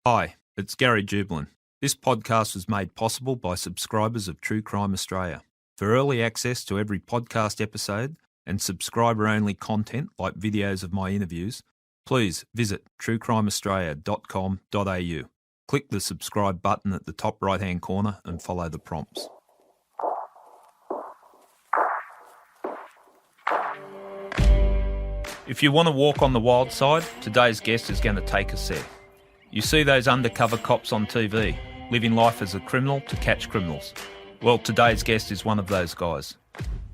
Hi, it's Gary Jublin. This podcast was made possible by subscribers of True Crime Australia. For early access to every podcast episode and subscriber-only content like videos of my interviews, please visit truecrimeaustralia.com.au. Click the subscribe button at the top right-hand corner and follow the prompts. If you want to walk on the wild side, today's guest is going to take us there. You see those undercover cops on TV, living life as a criminal to catch criminals. Well, today's guest is one of those guys.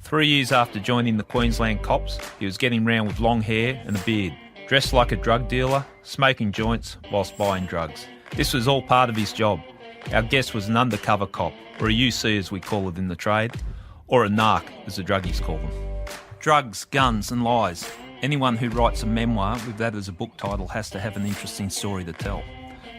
3 years after joining the Queensland cops, he was getting round with long hair and a beard, dressed like a drug dealer, smoking joints whilst buying drugs. This was all part of his job. Our guest was an undercover cop, or a UC as we call it in the trade, or a narc as the druggies call them. Drugs, guns and lies. Anyone who writes a memoir with that as a book title has to have an interesting story to tell.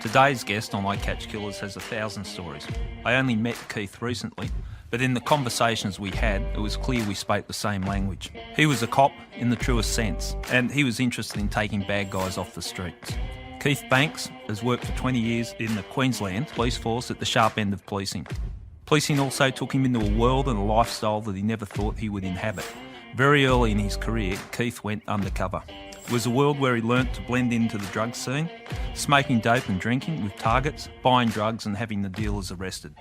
Today's guest on I Catch Killers has 1,000 stories. I only met Keith recently, but in the conversations we had, it was clear we spoke the same language. He was a cop in the truest sense, and he was interested in taking bad guys off the streets. Keith Banks has worked for 20 years in the Queensland police force at the sharp end of policing. Policing also took him into a world and a lifestyle that he never thought he would inhabit. Very early in his career, Keith went undercover. It was a world where he learnt to blend into the drug scene, smoking dope and drinking with targets, buying drugs and having the dealers arrested.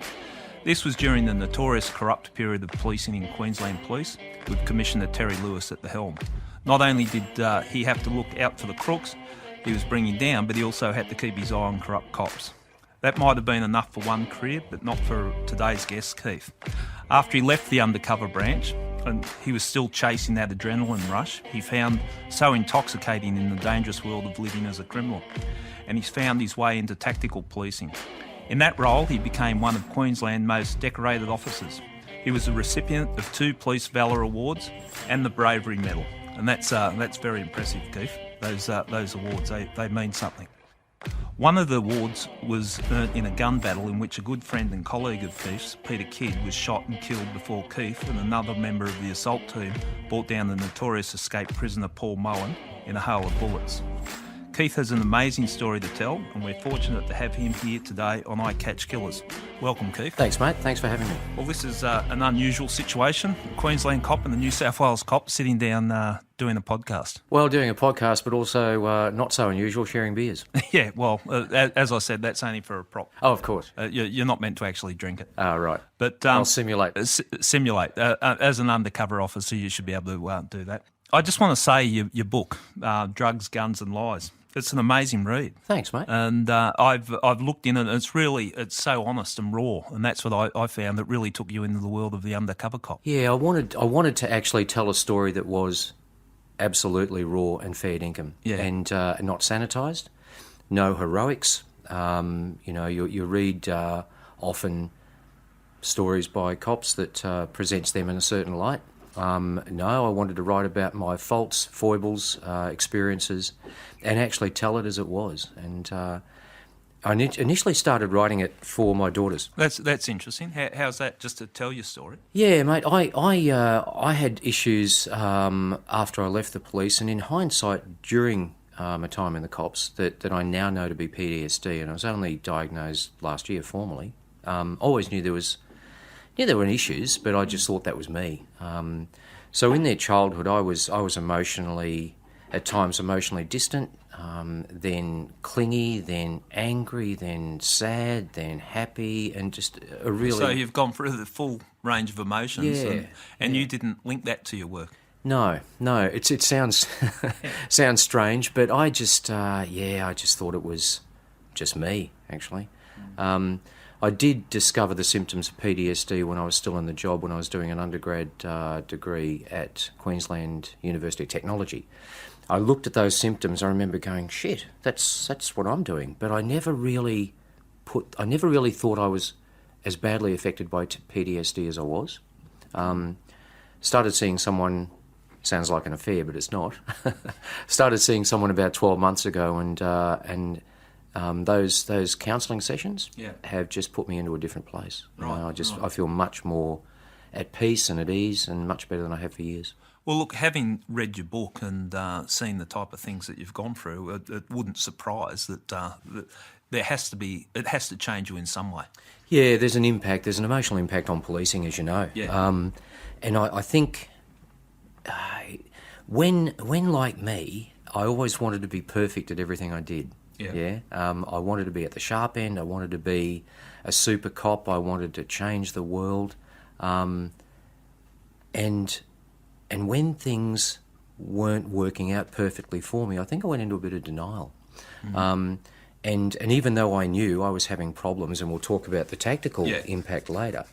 This was during the notorious corrupt period of policing in Queensland Police, with Commissioner Terry Lewis at the helm. Not only did he have to look out for the crooks he was bringing down, but he also had to keep his eye on corrupt cops. That might have been enough for one career, but not for today's guest, Keith. After he left the undercover branch, and he was still chasing that adrenaline rush, he found so intoxicating in the dangerous world of living as a criminal, and he's found his way into tactical policing. In that role, he became one of Queensland's most decorated officers. He was a recipient of 2 Police Valour Awards and the Bravery Medal, and that's very impressive, Keith. Those awards, they mean something. One of the awards was earned in a gun battle in which a good friend and colleague of Keith's, Peter Kidd, was shot and killed before Keith and another member of the assault team brought down the notorious escaped prisoner Paul Malloy in a hail of bullets. Keith has an amazing story to tell, and we're fortunate to have him here today on I Catch Killers. Welcome, Keith. Thanks, mate. Thanks for having me. Well, this is an unusual situation. A Queensland cop and the New South Wales cop sitting down doing a podcast. Well, doing a podcast, but also not so unusual, sharing beers. Yeah, well, as I said, that's only for a prop. Oh, of course. You're not meant to actually drink it. Oh, right. But I'll simulate. Simulate. As an undercover officer, you should be able to do that. I just want to say your book, Drugs, Guns and Lies. It's an amazing read. Thanks, mate. And I've looked in it, and it's so honest and raw, and that's what I found that really took you into the world of the undercover cop. Yeah, I wanted to actually tell a story that was absolutely raw and fair dinkum, and not sanitised. No heroics. You read often stories by cops that presents them in a certain light. No, I wanted to write about my faults, foibles, experiences, and actually tell it as it was. And I initially started writing it for my daughters. That's interesting. How's that? Just to tell your story? Yeah, mate. I had issues after I left the police, and in hindsight, during my time in the cops, that I now know to be PTSD, and I was only diagnosed last year formally. Always knew there were issues, but I just thought that was me. So in their childhood, I was at times emotionally distant, then clingy, then angry, then sad, then happy, and just a really... So you've gone through the full range of emotions, and you didn't link that to your work? No. It sounds sounds strange, but I just thought it was just me, actually. I did discover the symptoms of PTSD when I was still in the job, when I was doing an undergrad degree at Queensland University of Technology. I looked at those symptoms. I remember going, "Shit, that's what I'm doing." But I never really thought I was as badly affected by PTSD as I was. Started seeing someone. Sounds like an affair, but it's not. Started seeing someone about 12 months ago, and those counselling sessions have just put me into a different place. Right, I feel much more at peace and at ease, and much better than I have for years. Well, look, having read your book and seen the type of things that you've gone through, it wouldn't surprise that it has to change you in some way. Yeah, there's an impact. There's an emotional impact on policing, as you know. Yeah. And I think when like me, I always wanted to be perfect at everything I did. Yeah. I wanted to be at the sharp end. I wanted to be a super cop. I wanted to change the world. And when things weren't working out perfectly for me, I think I went into a bit of denial. And even though I knew I was having problems, and we'll talk about the tactical impact later,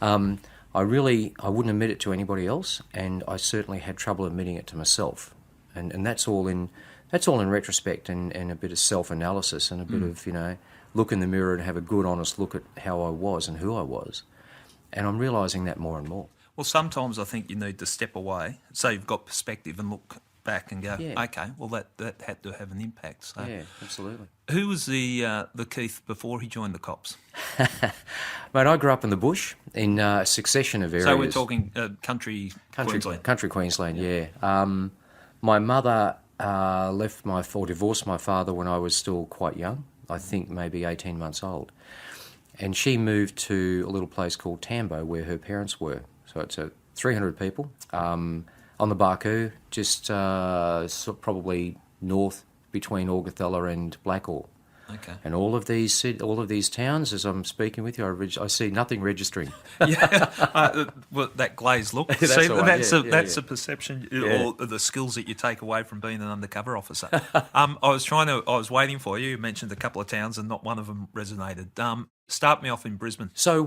I wouldn't admit it to anybody else, and I certainly had trouble admitting it to myself. And that's all in retrospect and a bit of self-analysis and a bit of, look in the mirror and have a good, honest look at how I was and who I was. And I'm realising that more and more. Well, sometimes I think you need to step away, so you've got perspective and look back and go, okay, well, that had to have an impact. So, yeah, absolutely. Who was the Keith before he joined the cops? Mate, I grew up in the bush in a succession of areas. So we're talking country Queensland? Country Queensland, yeah. My mother divorced my father when I was still quite young, I think maybe 18 months old. And she moved to a little place called Tambo where her parents were. So it's 300 people on the Barcoo, just probably north between Augathella and Blackall. Okay. And all of these towns, as I'm speaking with you, I see nothing registering. Well, that glazed look. That's see, right. That's a perception or the skills that you take away from being an undercover officer. I was waiting for you. You mentioned a couple of towns, and not one of them resonated. Start me off in Brisbane. So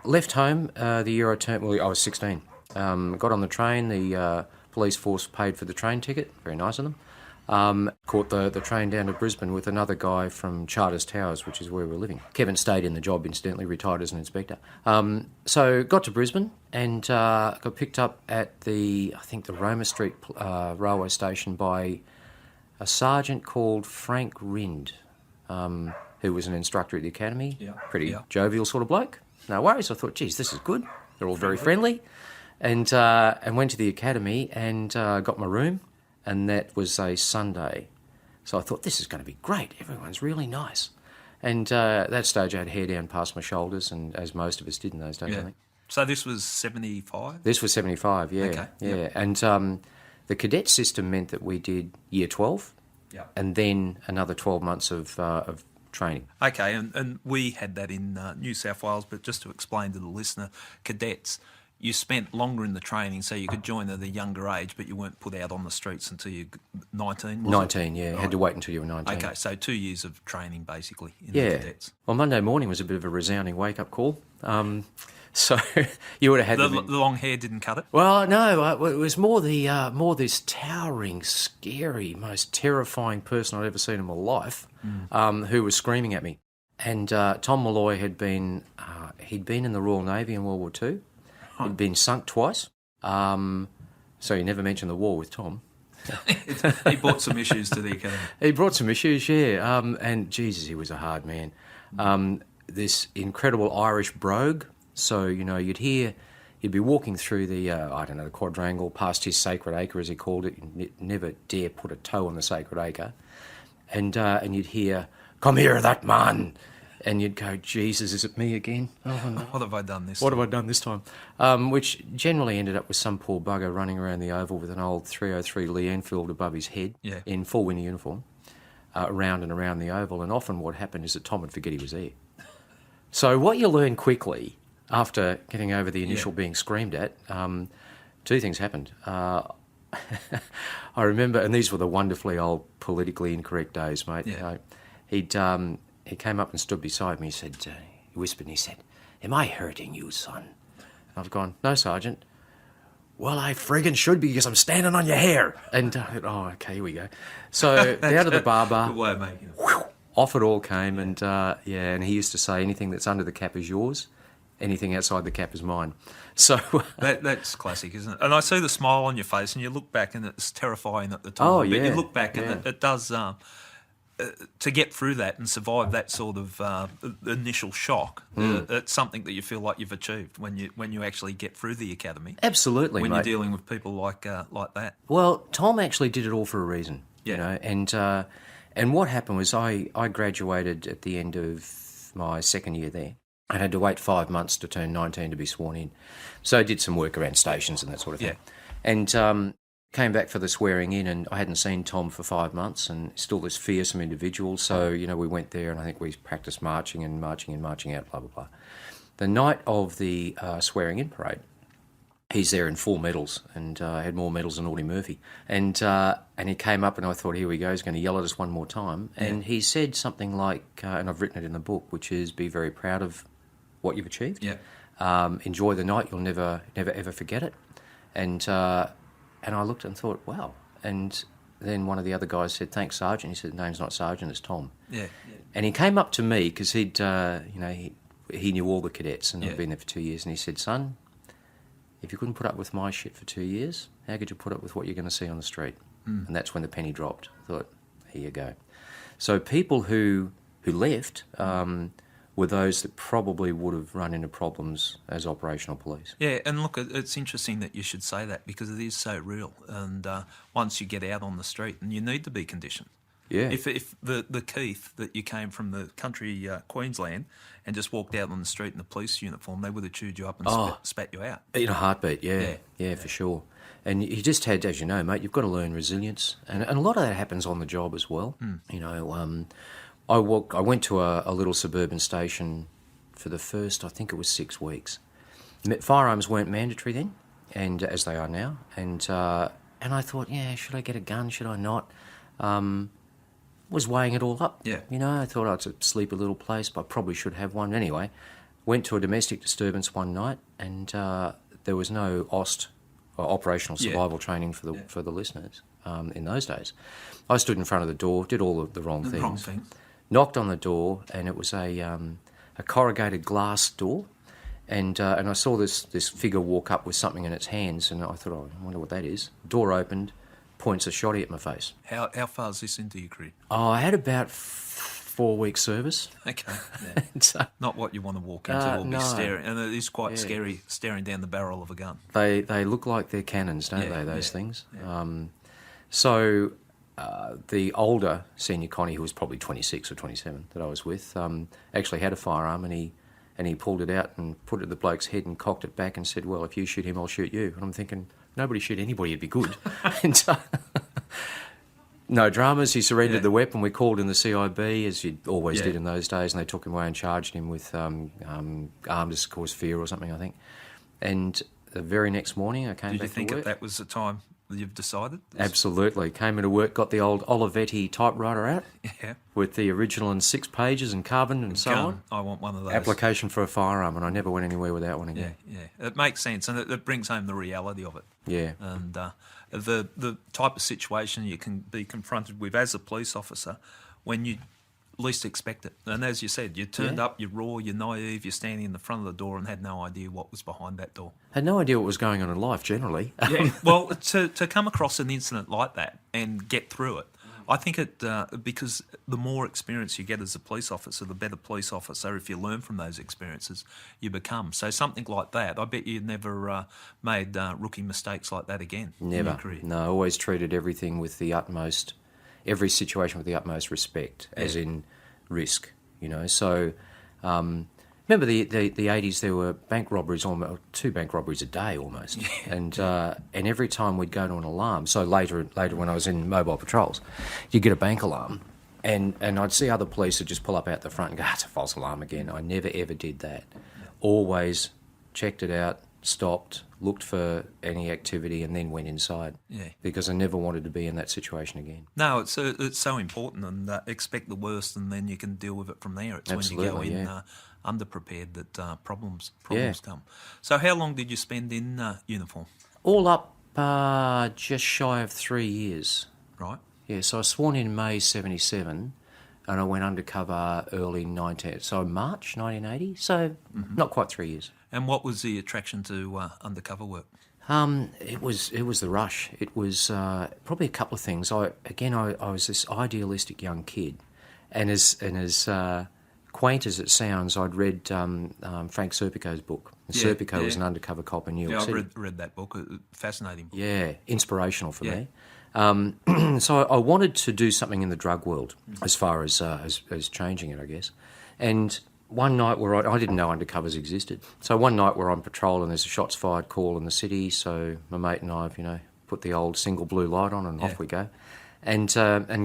left home the year I turned. Well, I was 16. Got on the train. The police force paid for the train ticket. Very nice of them. Caught the train down to Brisbane with another guy from Charters Towers, which is where we were living. Kevin stayed in the job, incidentally, retired as an inspector. So got to Brisbane and got picked up at the Roma Street railway station by a sergeant called Frank Rind, who was an instructor at the academy. Pretty jovial sort of bloke. No worries. I thought, geez, this is good. They're all very friendly. And went to the academy and got my room. And that was a Sunday. So I thought, this is going to be great. Everyone's really nice. And at that stage, I had hair down past my shoulders, and as most of us did in those days, I think. So this was 75? This was 75, yeah. Okay. Yeah. Yep. And the cadet system meant that we did year 12 and then another 12 months of training. Okay, and we had that in New South Wales, but just to explain to the listener, cadets, you spent longer in the training, so you could join at a younger age, but you weren't put out on the streets until you were 19, was 19, it? yeah. Right. Had to wait until you were 19. Okay, so 2 years of training, basically, in the cadets. Well, Monday morning was a bit of a resounding wake-up call. So you would have had the long hair didn't cut it? Well, no, it was more this towering, scary, most terrifying person I'd ever seen in my life, who was screaming at me. And Tom Malloy had been in the Royal Navy in World War II. He'd been sunk twice. So you never mentioned the war with Tom. He brought some issues to the academy. He brought some issues, yeah. And Jesus, he was a hard man. This incredible Irish brogue. So, you'd be walking through the, the quadrangle, past his sacred acre, as he called it. You'd never dare put a toe on the sacred acre. And you'd hear, "Come here, that man." And you'd go, Jesus, is it me again? Oh, no. What have I done this What time? have I done this time? Which generally ended up with some poor bugger running around the oval with an old 303 Lee Enfield above his head in full winter uniform, around and around the oval. And often what happened is that Tom would forget he was there. So what you learn quickly after getting over the initial being screamed at, two things happened. I remember, and these were the wonderfully old politically incorrect days, mate. Yeah. He came up and stood beside me. He said, he whispered and he said, "Am I hurting you, son?" And I've gone, "No, Sergeant." "Well, I friggin' should be because I'm standing on your hair." And, okay, here we go. So down to the bar bar. Good way of making it. Off it all came, and and he used to say, "Anything that's under the cap is yours. Anything outside the cap is mine." So that's classic, isn't it? And I see the smile on your face, and you look back, and it's terrifying at the time. Oh, but yeah. you look back, and it does. To get through that and survive that sort of initial shock, it's something that you feel like you've achieved when you actually get through the academy. Absolutely, when mate. you're dealing with people like that. Well, Tom actually did it all for a reason, and And what happened was I graduated at the end of my second year there. I had to wait 5 months to turn 19 to be sworn in. So I did some work around stations and that sort of thing. And came back for the swearing in, and I hadn't seen Tom for 5 months, and still this fearsome individual. So, we went there, and I think we practiced marching in, marching out, blah, blah, blah. The night of the swearing in parade, he's there in 4 medals, and had more medals than Audie Murphy. And he came up, and I thought, here we go, he's going to yell at us one more time. And he said something like, and I've written it in the book, which is, be very proud of what you've achieved. Enjoy the night, you'll never ever forget it. And I looked and thought, wow. And then one of the other guys said, thanks, Sergeant. He said, name's not Sergeant, it's Tom. And he came up to me because he'd, he knew all the cadets, and I'd been there for 2 years. And he said, son, if you couldn't put up with my shit for 2 years, how could you put up with what you're going to see on the street? And that's when the penny dropped. I thought, here you go. So people who left were those that probably would have run into problems as operational police. Yeah, and look, it's interesting that you should say that because it is so real. And once you get out on the street, and you need to be conditioned. Yeah. If the Keith that you came from the country Queensland and just walked out on the street in the police uniform, they would have chewed you up and spat you out. In a heartbeat, yeah, for sure. And you just had, as you know, mate, you've got to learn resilience. And a lot of that happens on the job as well. I went to a little suburban station for the first, I think it was 6 weeks. Firearms weren't mandatory then, and as they are now. And I thought, should I get a gun? Should I not? Was weighing it all up. I thought I'd sleep a little place, but I probably should have one anyway. Went to a domestic disturbance one night, and there was no OST, or operational survival training for the listeners in those days. I stood in front of the door, did all of the wrong things. Knocked on the door, and it was a corrugated glass door, and I saw this figure walk up with something in its hands, and I thought, I wonder what that is. Door opened, points a shotty at my face. How far is this into your career? I had about 4 weeks service. Okay, So, not what you want to walk into or be no. staring, and it is quite scary staring down the barrel of a gun. They look like they're cannons, don't they? Those things. Yeah. So. The older senior Connie, who was probably 26 or 27 that I was with, actually had a firearm, and he pulled it out and put it at the bloke's head and cocked it back and said, well, if you shoot him, I'll shoot you. And I'm thinking, nobody shoot anybody, it'd be good. And no dramas, he surrendered the weapon. We called in the CIB, as you always did in those days, and they took him away and charged him with armed to cause fear or something, I think. And the very next morning I came back to work. Did you think that was the time you've decided? Absolutely. Came into work, got the old Olivetti typewriter out with the original in 6 pages and carbon and so on. I want one of those. Application for a firearm, and I never went anywhere without one again. Yeah. It makes sense, and it brings home the reality of it. Yeah. And the type of situation you can be confronted with as a police officer when you least expect it. And as you said, you turned up, you're raw, you're naive, you're standing in the front of the door and had no idea what was behind that door. Had no idea what was going on in life, generally. Yeah, well, to come across an incident like that and get through it, I think because the more experience you get as a police officer, the better police officer, if you learn from those experiences, you become. So something like that, I bet you never made rookie mistakes like that again Never. in your career. No, I always treated everything with the utmost, every situation with the utmost respect, as in risk, So remember the 80s, there were bank robberies, almost 2 bank robberies a day almost. And every time we'd go to an alarm, so later when I was in mobile patrols, you'd get a bank alarm, and I'd see other police would just pull up out the front and go, it's a false alarm again. I never ever did that. Always checked it out, stopped, looked for any activity, and then went inside. Yeah. Because I never wanted to be in that situation again. No, it's so important, and expect the worst, and then you can deal with it from there. It's Absolutely, when you go in underprepared that problems come. So how long did you spend in uniform? All up, just shy of 3 years. Right. Yeah, so I was sworn in May 77, and I went undercover early March 1980, so not quite 3 years. And what was the attraction to undercover work? It was the rush. It was probably a couple of things. I was this idealistic young kid, and as quaint as it sounds, I'd read Frank Serpico's book. Serpico was an undercover cop in New York City. I read that book. Fascinating book. Yeah, inspirational for me. So I wanted to do something in the drug world as far as changing it, I guess. And one night where I didn't know undercovers existed. So one night we're on patrol and there's a shots fired call in the city. So my mate and I have, put the old single blue light on and off we go. And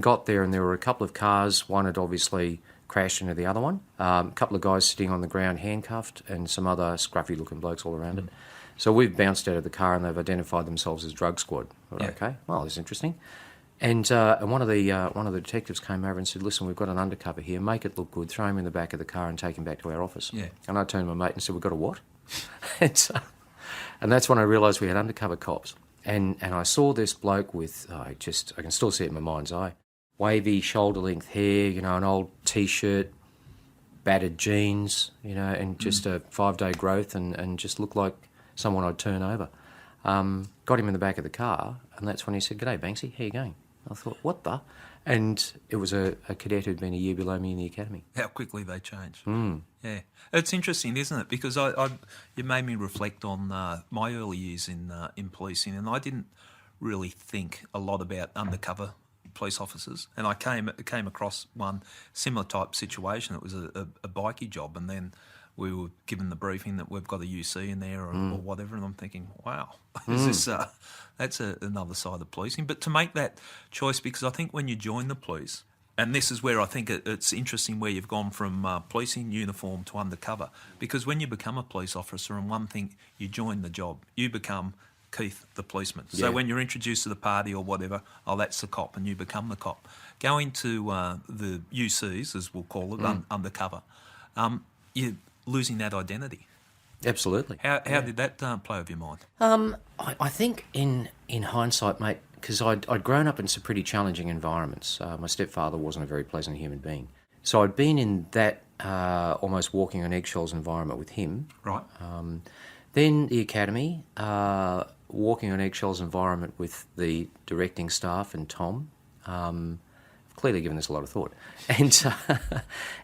got there, and there were a couple of cars. One had obviously crashed into the other one. A couple of guys sitting on the ground handcuffed, and some other scruffy-looking blokes all around it. So we've bounced out of the car, and they've identified themselves as drug squad. Okay, well, that's interesting. And one of the detectives came over and said, "Listen, we've got an undercover here. Make it look good. Throw him in the back of the car and take him back to our office." Yeah. And I turned to my mate and said, "We've got a what?" and that's when I realised we had undercover cops. And I saw this bloke with, I can still see it in my mind's eye, wavy shoulder-length hair, an old T-shirt, battered jeans, and just a 5-day growth and just looked like someone I'd turn over. Got him in the back of the car, and that's when he said, "G'day, Banksy, how you going?" I thought, what the? And it was a cadet who'd been a year below me in the academy. How quickly they change. Yeah. It's interesting, isn't it? Because you made me reflect on my early years in policing, and I didn't really think a lot about undercover police officers. And I came across one similar type situation. It was a bikie job, and then we were given the briefing that we've got a UC in there or whatever, and I'm thinking, wow, is this that's another side of policing. But to make that choice, because I think when you join the police, and this is where I think it's interesting where you've gone from policing uniform to undercover, because when you become a police officer, and one thing, you join the job, you become Keith, the policeman. Yeah. So when you're introduced to the party or whatever, that's the cop, and you become the cop. Going to the UCs, as we'll call it, undercover, you're losing that identity. Absolutely. How did that play over your mind? I think in hindsight, mate, because I'd grown up in some pretty challenging environments. My stepfather wasn't a very pleasant human being. So I'd been in that almost walking on eggshells environment with him. Right. Then the academy, walking on eggshells environment with the directing staff and Tom. I've clearly given this a lot of thought.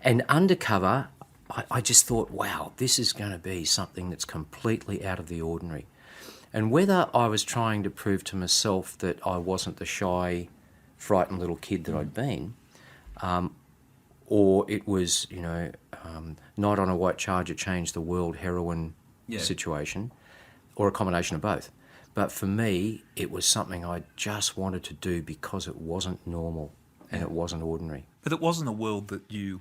And undercover, I just thought, wow, this is going to be something that's completely out of the ordinary. And whether I was trying to prove to myself that I wasn't the shy, frightened little kid that I'd been, or it was, Night on a White Charger changed the world heroin situation, or a combination of both. But for me, it was something I just wanted to do because it wasn't normal and it wasn't ordinary. But it wasn't a world that you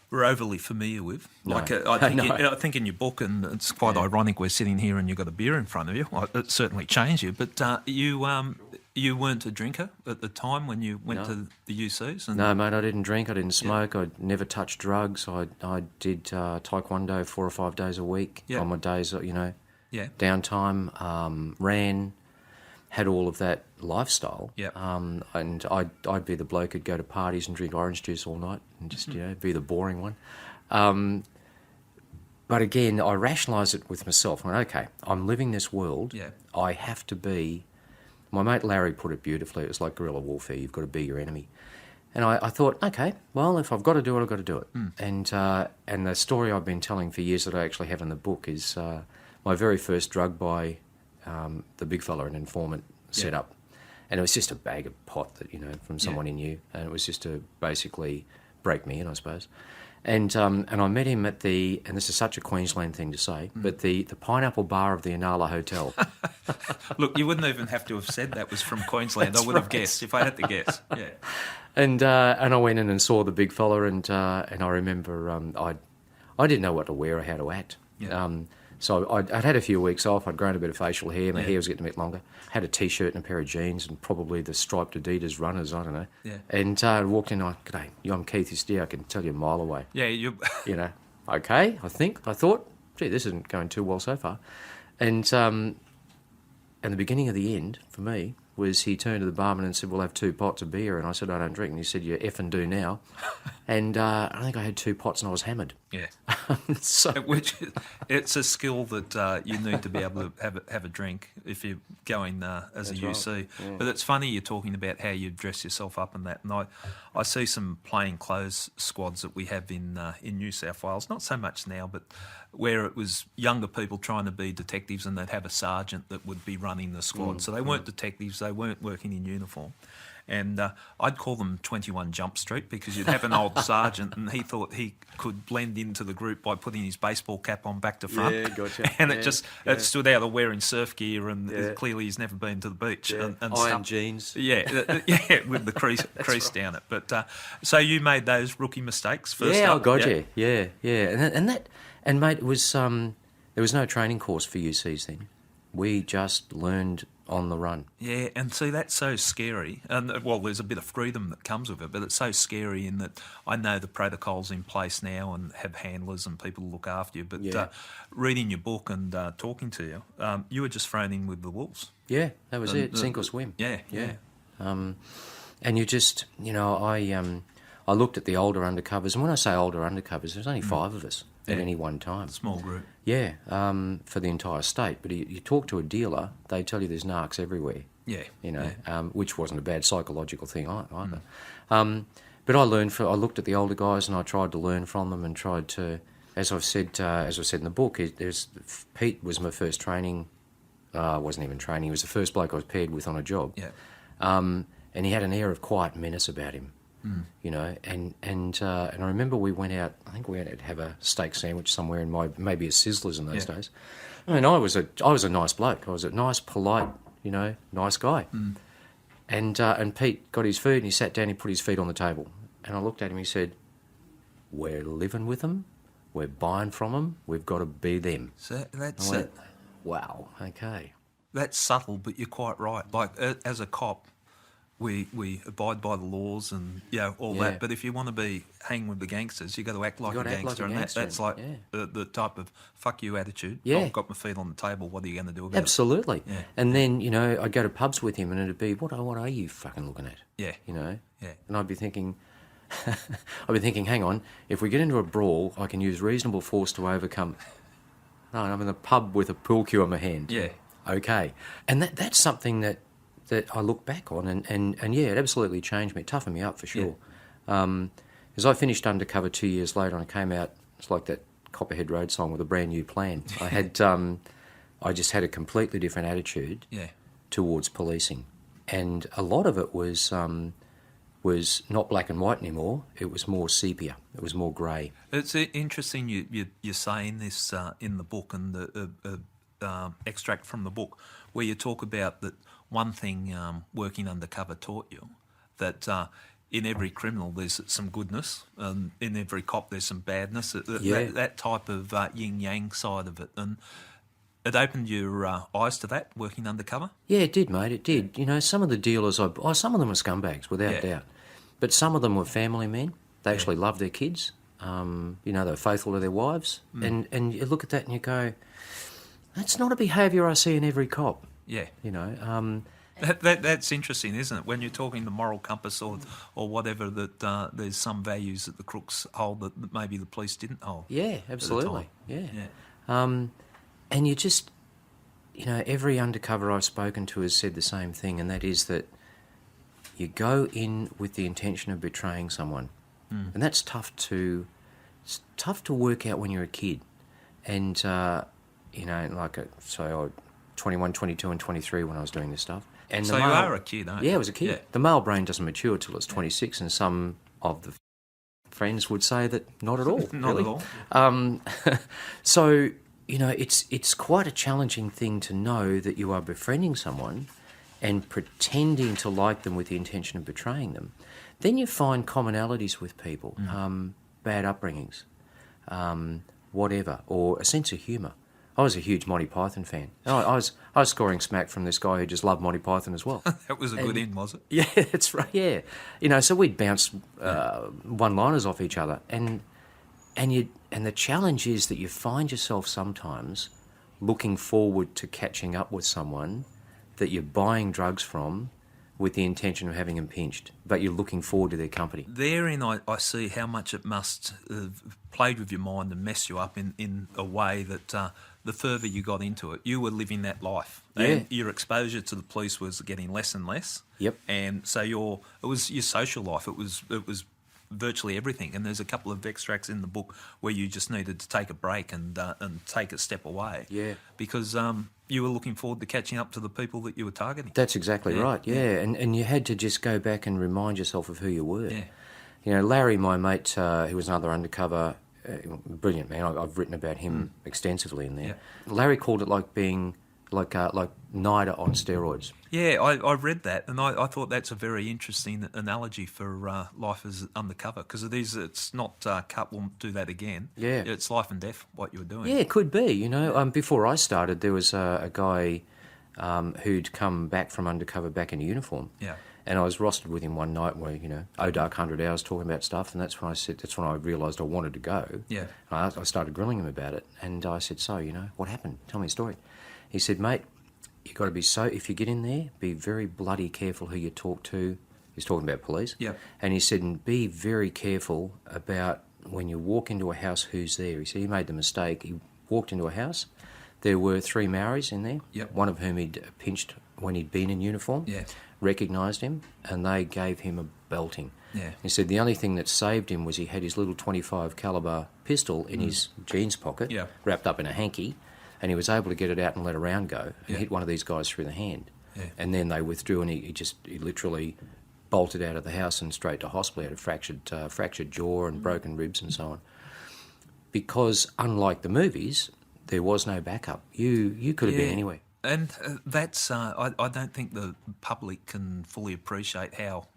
were overly familiar with. No. I think in your book, and it's quite ironic we're sitting here and you've got a beer in front of you. Well, it certainly changed you. But you weren't a drinker at the time when you went to the UCs? No, mate, I didn't drink. I didn't smoke. I never touched drugs. I did taekwondo 4 or 5 days a week on my days, downtime, ran, had all of that lifestyle. And I'd be the bloke who'd go to parties and drink orange juice all night and just, be the boring one. But again, I rationalised it with myself. I went, okay, I'm living this world. I have to be... My mate Larry put it beautifully. It was like guerrilla warfare. You've got to be your enemy. And I thought, okay, well, if I've got to do it, I've got to do it. And the story I've been telling for years that I actually have in the book is my very first drug buy, the big fella, an informant, set up. And it was just a bag of pot that, from someone he knew. And it was just to basically break me in, I suppose. And I met him at the, and this is such a Queensland thing to say, but the Pineapple Bar of the Inala Hotel. Look, you wouldn't even have to have said that was from Queensland. I would have guessed if I had to guess. Yeah. And I went in and saw the big fella, and I remember I didn't know what to wear or how to act. So I'd had a few weeks off. I'd grown a bit of facial hair. My hair was getting a bit longer. Had a T-shirt and a pair of jeans and probably the striped Adidas runners, I don't know. And I walked in, g'day, I'm Keith Eustia, I can tell you a mile away. Okay, I thought, gee, this isn't going too well so far. And the beginning of the end, for me, was he turned to the barman and said, we'll have 2 pots of beer. And I said, I don't drink. And he said, you effing do now. And I think I had 2 pots and I was hammered. Yeah. So, which it's a skill that you need to be able to have a drink if you're going as a UC. Right. Yeah. But it's funny you're talking about how you dress yourself up and that. And I see some plain clothes squads that we have in New South Wales, not so much now, but where it was younger people trying to be detectives and they'd have a sergeant that would be running the squad. So they weren't detectives, they weren't working in uniform. And I'd call them 21 Jump Street because you'd have an old sergeant and he thought he could blend into the group by putting his baseball cap on back to front. Yeah, gotcha. And it stood out of wearing surf gear and clearly he's never been to the beach. Yeah. And Iron stuff. jeans. Yeah, yeah, with the crease down it. But so you made those rookie mistakes first Yeah, up? I got you. Yeah. And mate, it was there was no training course for UCs then. We just learned on the run. Yeah, and see, that's so scary. And, well, there's a bit of freedom that comes with it, but it's so scary in that I know the protocols in place now and have handlers and people look after you, but reading your book and talking to you, you were just thrown in with the wolves. Yeah, that was it, sink or swim. Yeah. And you just, I looked at the older undercovers, and when I say older undercovers, there's only 5 of us at any one time. Small group. Yeah, for the entire state. But you talk to a dealer, they tell you there's narcs everywhere. Yeah. Which wasn't a bad psychological thing either. But I looked at the older guys and I tried to learn from them and tried to, as I've said in the book, Pete was my first training. Wasn't even training. He was the first bloke I was paired with on a job. Yeah. And he had an air of quiet menace about him. And I remember we went out. I think we went out to have a steak sandwich somewhere in maybe a Sizzlers in those days. I mean, I was a nice bloke. I was a nice, polite, nice guy. And Pete got his food and he sat down. He put his feet on the table, and I looked at him. He said, "We're living with them. We're buying from them. We've got to be them." So that's I went, wow. Okay. That's subtle, but you're quite right. Like as a cop, we abide by the laws and all that. But if you want to hang with the gangsters, you got to act like a gangster, and that's like the type of fuck you attitude. Yeah. I've got my feet on the table. What are you going to do about Absolutely. it? Yeah. And then I'd go to pubs with him, and it'd be, what are you fucking looking at? Yeah. Yeah. And I'd be thinking, hang on, if we get into a brawl, I can use reasonable force to overcome. No, I'm in the pub with a pool cue in my hand. Yeah. Okay. And that's something that I look back on, and it absolutely changed me. It toughened me up for sure. As I finished Undercover 2 years later, and I came out, it's like that Copperhead Road song, with a brand new plan. I had, I just had a completely different attitude towards policing, and a lot of it was not black and white anymore. It was more sepia. It was more grey. It's interesting you're saying this in the book, and the extract from the book where you talk about that. One thing working undercover taught you that in every criminal there's some goodness, and in every cop there's some badness. That type of yin-yang side of it. And it opened your eyes to that, working undercover? Yeah, it did, mate, it did. Some of the dealers, some of them were scumbags, without doubt. But some of them were family men. They actually loved their kids. They were faithful to their wives. And you look at that and you go, that's not a behaviour I see in every cop. Yeah. That's interesting, isn't it? When you're talking the moral compass or whatever, that there's some values that the crooks hold that maybe the police didn't hold. Yeah, absolutely. Yeah. And you just, every undercover I've spoken to has said the same thing, and that is that you go in with the intention of betraying someone, and that's tough to work out when you're a kid, and so 21, 22 and 23 when I was doing this stuff. And so you are a kid, aren't you? Yeah, I was a kid. Yeah. The male brain doesn't mature till it's 26, and some of the friends would say that not at all. Not really. at all. So, it's quite a challenging thing to know that you are befriending someone and pretending to like them with the intention of betraying them. Then you find commonalities with people, bad upbringings, whatever, or a sense of humour. I was a huge Monty Python fan. I was scoring smack from this guy who just loved Monty Python as well. That was a good in, was it? Yeah, that's right. Yeah, so we'd bounce one-liners off each other, and the challenge is that you find yourself sometimes looking forward to catching up with someone that you're buying drugs from with the intention of having them pinched, but you're looking forward to their company. Therein I see how much it must have played with your mind and messed you up in a way that the further you got into it, you were living that life. Yeah. And your exposure to the police was getting less and less. Yep. And so it was your social life. It was virtually everything. And there's a couple of extracts in the book where you just needed to take a break and take a step away. Yeah. Because you were looking forward to catching up to the people that you were targeting. That's exactly right, yeah. And you had to just go back and remind yourself of who you were. Yeah. You know, Larry, my mate, who was another undercover, brilliant man, I've written about him extensively in there. Yeah. Larry called it like being like NIDA on steroids. Yeah, I read that, and I thought that's a very interesting analogy for life as undercover, because it's not cut, we'll do that again. Yeah. It's life and death, what you were doing. Yeah, it could be, you know. Before I started, there was a guy who'd come back from undercover back in uniform. Yeah. And I was rostered with him one night where, you know, dark 100 hours talking about stuff, and that's when I realised I wanted to go. Yeah. I started grilling him about it, and I said, so, you know, what happened? Tell me a story. He said, mate, you've got to be if you get in there, be very bloody careful who you talk to. He's talking about police. Yeah. And he said, and be very careful about when you walk into a house, who's there. He said he made the mistake. He walked into a house. There were 3 Maoris in there, Yep. one of whom he'd pinched when he'd been in uniform, Yeah. recognised him, and they gave him a belting. Yeah. He said the only thing that saved him was he had his little 25 calibre pistol in his jeans pocket, Yeah. wrapped up in a hanky, and he was able to get it out and let a round go and Yeah. hit one of these guys through the hand. Yeah. And then they withdrew, and he literally bolted out of the house and straight to hospital. He had a fractured jaw and broken ribs and so on. Because unlike the movies, there was no backup. You could have been anywhere. And that's, I don't think the public can fully appreciate how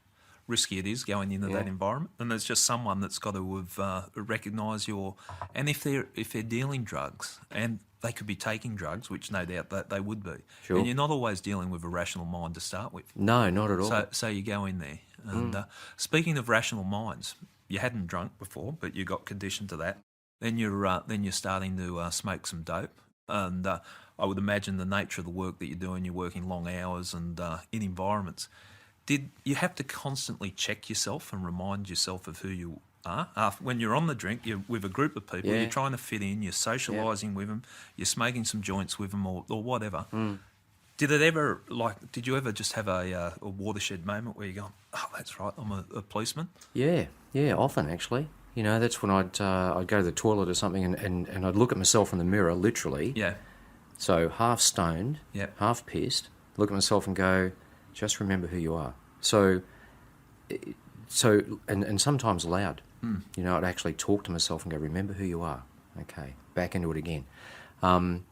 risky it is going into that environment. And there's just someone that's got to have recognise and if they're dealing drugs, and they could be taking drugs, which no doubt that they would be. Sure. And you're not always dealing with a rational mind to start with. No, not at all. So you go in there. And speaking of rational minds, you hadn't drunk before, but you got conditioned to that. Then you're starting to smoke some dope, and I would imagine the nature of the work that you're doing, you're working long hours and in environments. Did you have to constantly check yourself and remind yourself of who you are? When you're on the drink, you're with a group of people, you're trying to fit in, you're socialising with them, you're smoking some joints with them or whatever. Did you ever just have a watershed moment where you go, oh, that's right, I'm a policeman? Yeah, often actually. You know, that's when I'd go to the toilet or something and I'd look at myself in the mirror, literally. Yeah. So half stoned, half pissed, look at myself and go, just remember who you are. So and sometimes loud. You know, I'd actually talk to myself and go, remember who you are. Okay, back into it again. And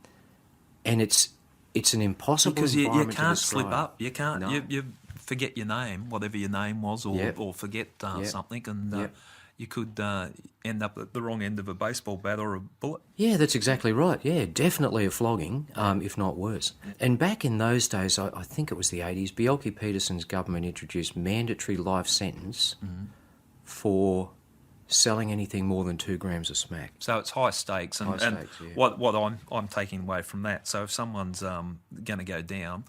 it's an impossible because you environment to can't describe. slip up. You can't. No. You forget your name, whatever your name was, or forget something, and you could end up at the wrong end of a baseball bat or a bullet. Yeah, that's exactly right. Yeah, definitely a flogging, if not worse. And back in those days, I think it was the 80s, Bjelke-Petersen's government introduced mandatory life sentence for selling anything more than 2 grams of smack. So it's high stakes, and, High stakes, yeah. what I'm taking away from that. So if someone's going to go down,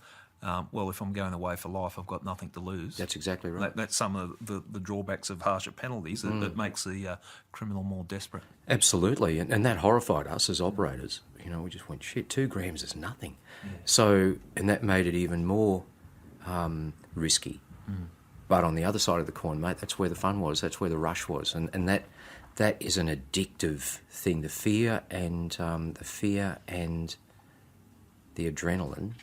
well, if I'm going away for life, I've got nothing to lose. That's exactly right. That's some of the drawbacks of harsher penalties that makes the criminal more desperate. Absolutely, and that horrified us as operators. You know, we just went, shit, 2 grams is nothing. Yeah. So, and that made it even more risky. But on the other side of the coin, mate, that's where the fun was, that's where the rush was, and that is an addictive thing. The fear and the adrenaline.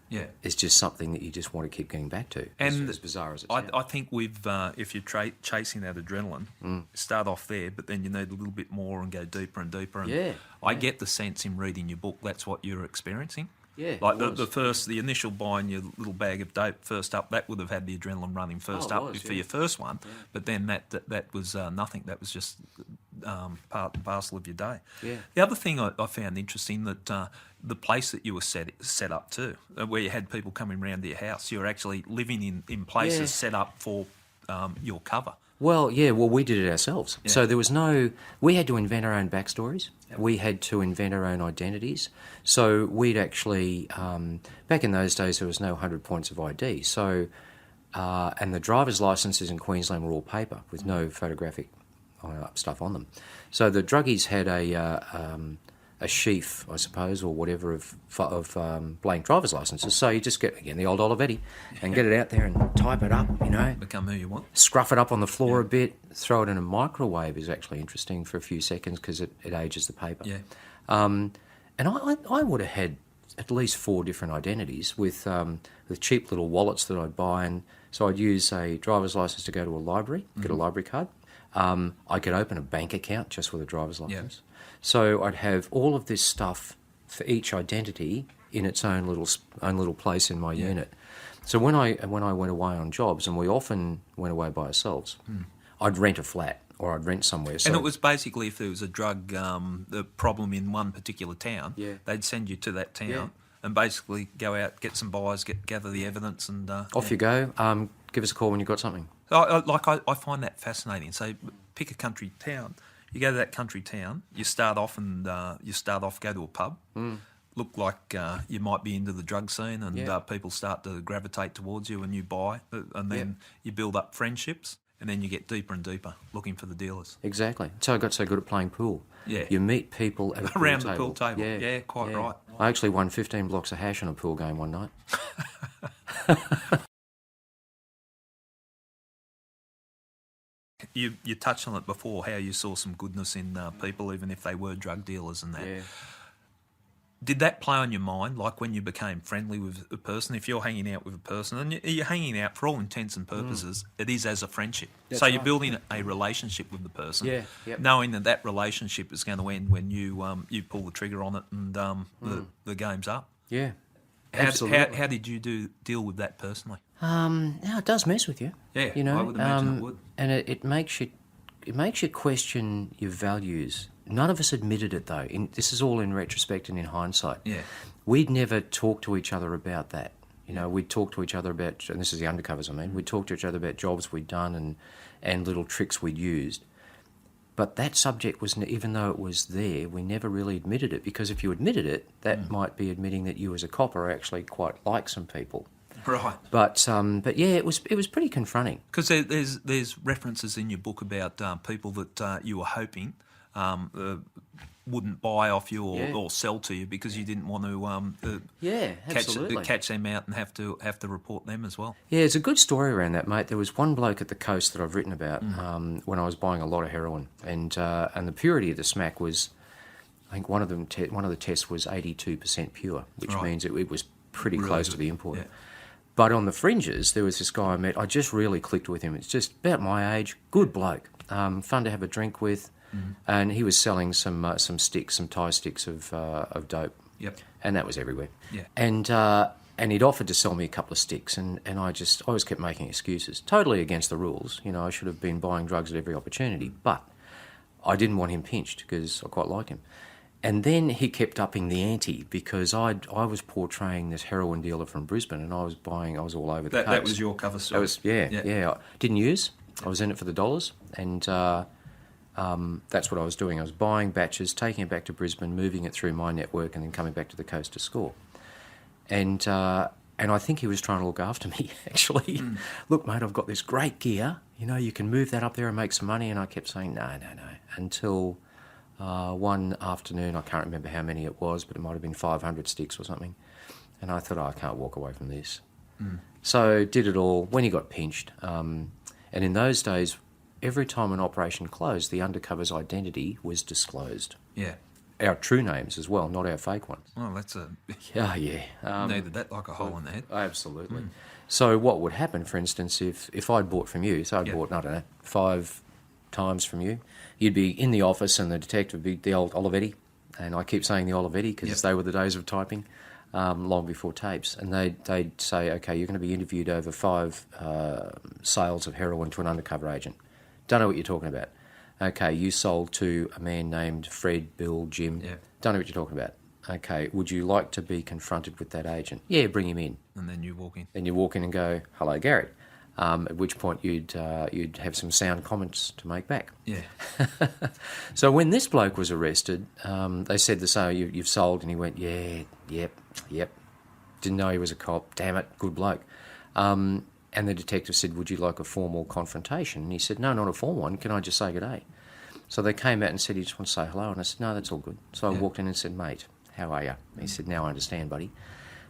Yeah, it's just something that you just want to keep getting back to. And as bizarre as it sounds. I think if you're chasing that adrenaline, start off there, but then you need a little bit more and go deeper and deeper. And I get the sense in reading your book that's what you're experiencing. Yeah, like the initial buying your little bag of dope first up, that would have had the adrenaline running first up for your first one. Yeah. But then that was nothing. That was just part and parcel of your day. Yeah. The other thing I found interesting that the place that you were set up to, where you had people coming round to your house, you were actually living in places set up for your cover. Well, we did it ourselves. Yeah. So there was we had to invent our own backstories. Yep. We had to invent our own identities. So we'd actually, back in those days, there was no 100 points of ID. So, and the driver's licences in Queensland were all paper with no photographic stuff on them. So the druggies had a a sheaf, I suppose, or whatever of blank driver's licences. So you just get, again, the old Olivetti and get it out there and type it up, Become who you want. scruff it up on the floor a bit, throw it in a microwave is actually interesting for a few seconds because it ages the paper. Yeah. And I would have had at least 4 different identities with cheap little wallets that I'd buy. And so I'd use a driver's licence to go to a library, get a library card. I could open a bank account just with a driver's licence. So I'd have all of this stuff for each identity in its own little place in my unit. So when I went away on jobs, and we often went away by ourselves, I'd rent a flat or I'd rent somewhere. So And it was basically if there was a drug the problem in one particular town, they'd send you to that town and basically go out, get some buys, gather the evidence, and off you go. Give us a call when you've got something. I find that fascinating. So pick a country town. You go to that country town. You start off go to a pub. Look like you might be into the drug scene, and people start to gravitate towards you, and you buy, and then you build up friendships, and then you get deeper and deeper looking for the dealers. Exactly. So I got so good at playing pool. Yeah. You meet people at a pool Around table. the pool table. Yeah, quite right. I actually won 15 blocks of hash on a pool game one night. You touched on it before, how you saw some goodness in people, even if they were drug dealers and that. Yeah. Did that play on your mind, like when you became friendly with a person? If you're hanging out with a person, and you're hanging out for all intents and purposes, it is as a friendship. That's so you're right. building a relationship with the person, Yep. knowing that relationship is going to end when you pull the trigger on it and the game's up. Yeah. How Absolutely. did you deal with that personally? Now it does mess with you. Yeah, you know, I would imagine it would. And it makes you question your values. None of us admitted it though. This is all in retrospect and in hindsight. Yeah. We'd never talked to each other about that. We'd talk to each other about, and this is the undercovers I mean, we'd talk to each other about jobs we'd done and little tricks we'd used. But that subject was, even though it was there, we never really admitted it, because if you admitted it, that might be admitting that you as a copper actually quite like some people. Right. But yeah, it was pretty confronting. Because there's references in your book about people that you were hoping wouldn't buy off you or sell to you because you didn't want to absolutely. catch them out and have to report them as well. Yeah, there's a good story around that, mate. There was one bloke at the coast that I've written about when I was buying a lot of heroin, and the purity of the smack was, I think one of the tests was 82% pure, which means it was pretty Really close good. to the imported. Yeah. But on the fringes, there was this guy I met. I just really clicked with him. It's just about my age, good bloke, fun to have a drink with, and he was selling some sticks, some Thai sticks of dope. Yep. And that was everywhere. Yeah. And he'd offered to sell me a couple of sticks, and I always kept making excuses, totally against the rules. I should have been buying drugs at every opportunity, but I didn't want him pinched because I quite liked him. And then he kept upping the ante because I was portraying this heroin dealer from Brisbane, and I was all over the coast. That was your cover story. That was yeah. Didn't use. I was in it for the dollars, and that's what I was doing. I was buying batches, taking it back to Brisbane, moving it through my network, and then coming back to the coast to score. And I think he was trying to look after me, actually. Look, mate, I've got this great gear. You can move that up there and make some money. And I kept saying, no, until one afternoon, I can't remember how many it was, but it might have been 500 sticks or something. And I thought, I can't walk away from this. So did it all when he got pinched. And in those days, every time an operation closed, the undercover's identity was disclosed. Yeah. Our true names as well, not our fake ones. Well, that's Yeah. needed that like a hole in the head. Absolutely. So what would happen, for instance, if I'd bought from you, so I'd bought, I don't know, 5 times from you, you'd be in the office and the detective would be the old Olivetti, and I keep saying the Olivetti because they were the days of typing, long before tapes, and they'd say, okay, you're going to be interviewed over 5 sales of heroin to an undercover agent. Don't know what you're talking about. Okay, you sold to a man named Fred, Bill, Jim. Yeah. Don't know what you're talking about. Okay, would you like to be confronted with that agent? Yeah, bring him in. And then you walk in. Then you walk in and go, hello, Gary. At which point you'd have some sound comments to make back. Yeah. So when this bloke was arrested, they said the same, you've sold, and he went, yep. Didn't know he was a cop. Damn it, good bloke. And the detective said, would you like a formal confrontation? And he said, no, not a formal one. Can I just say good day? So they came out and said, "You just want to say hello?" And I said, "No, that's all good." So I walked in and said, "Mate, how are you?" He said, "Now I understand, buddy."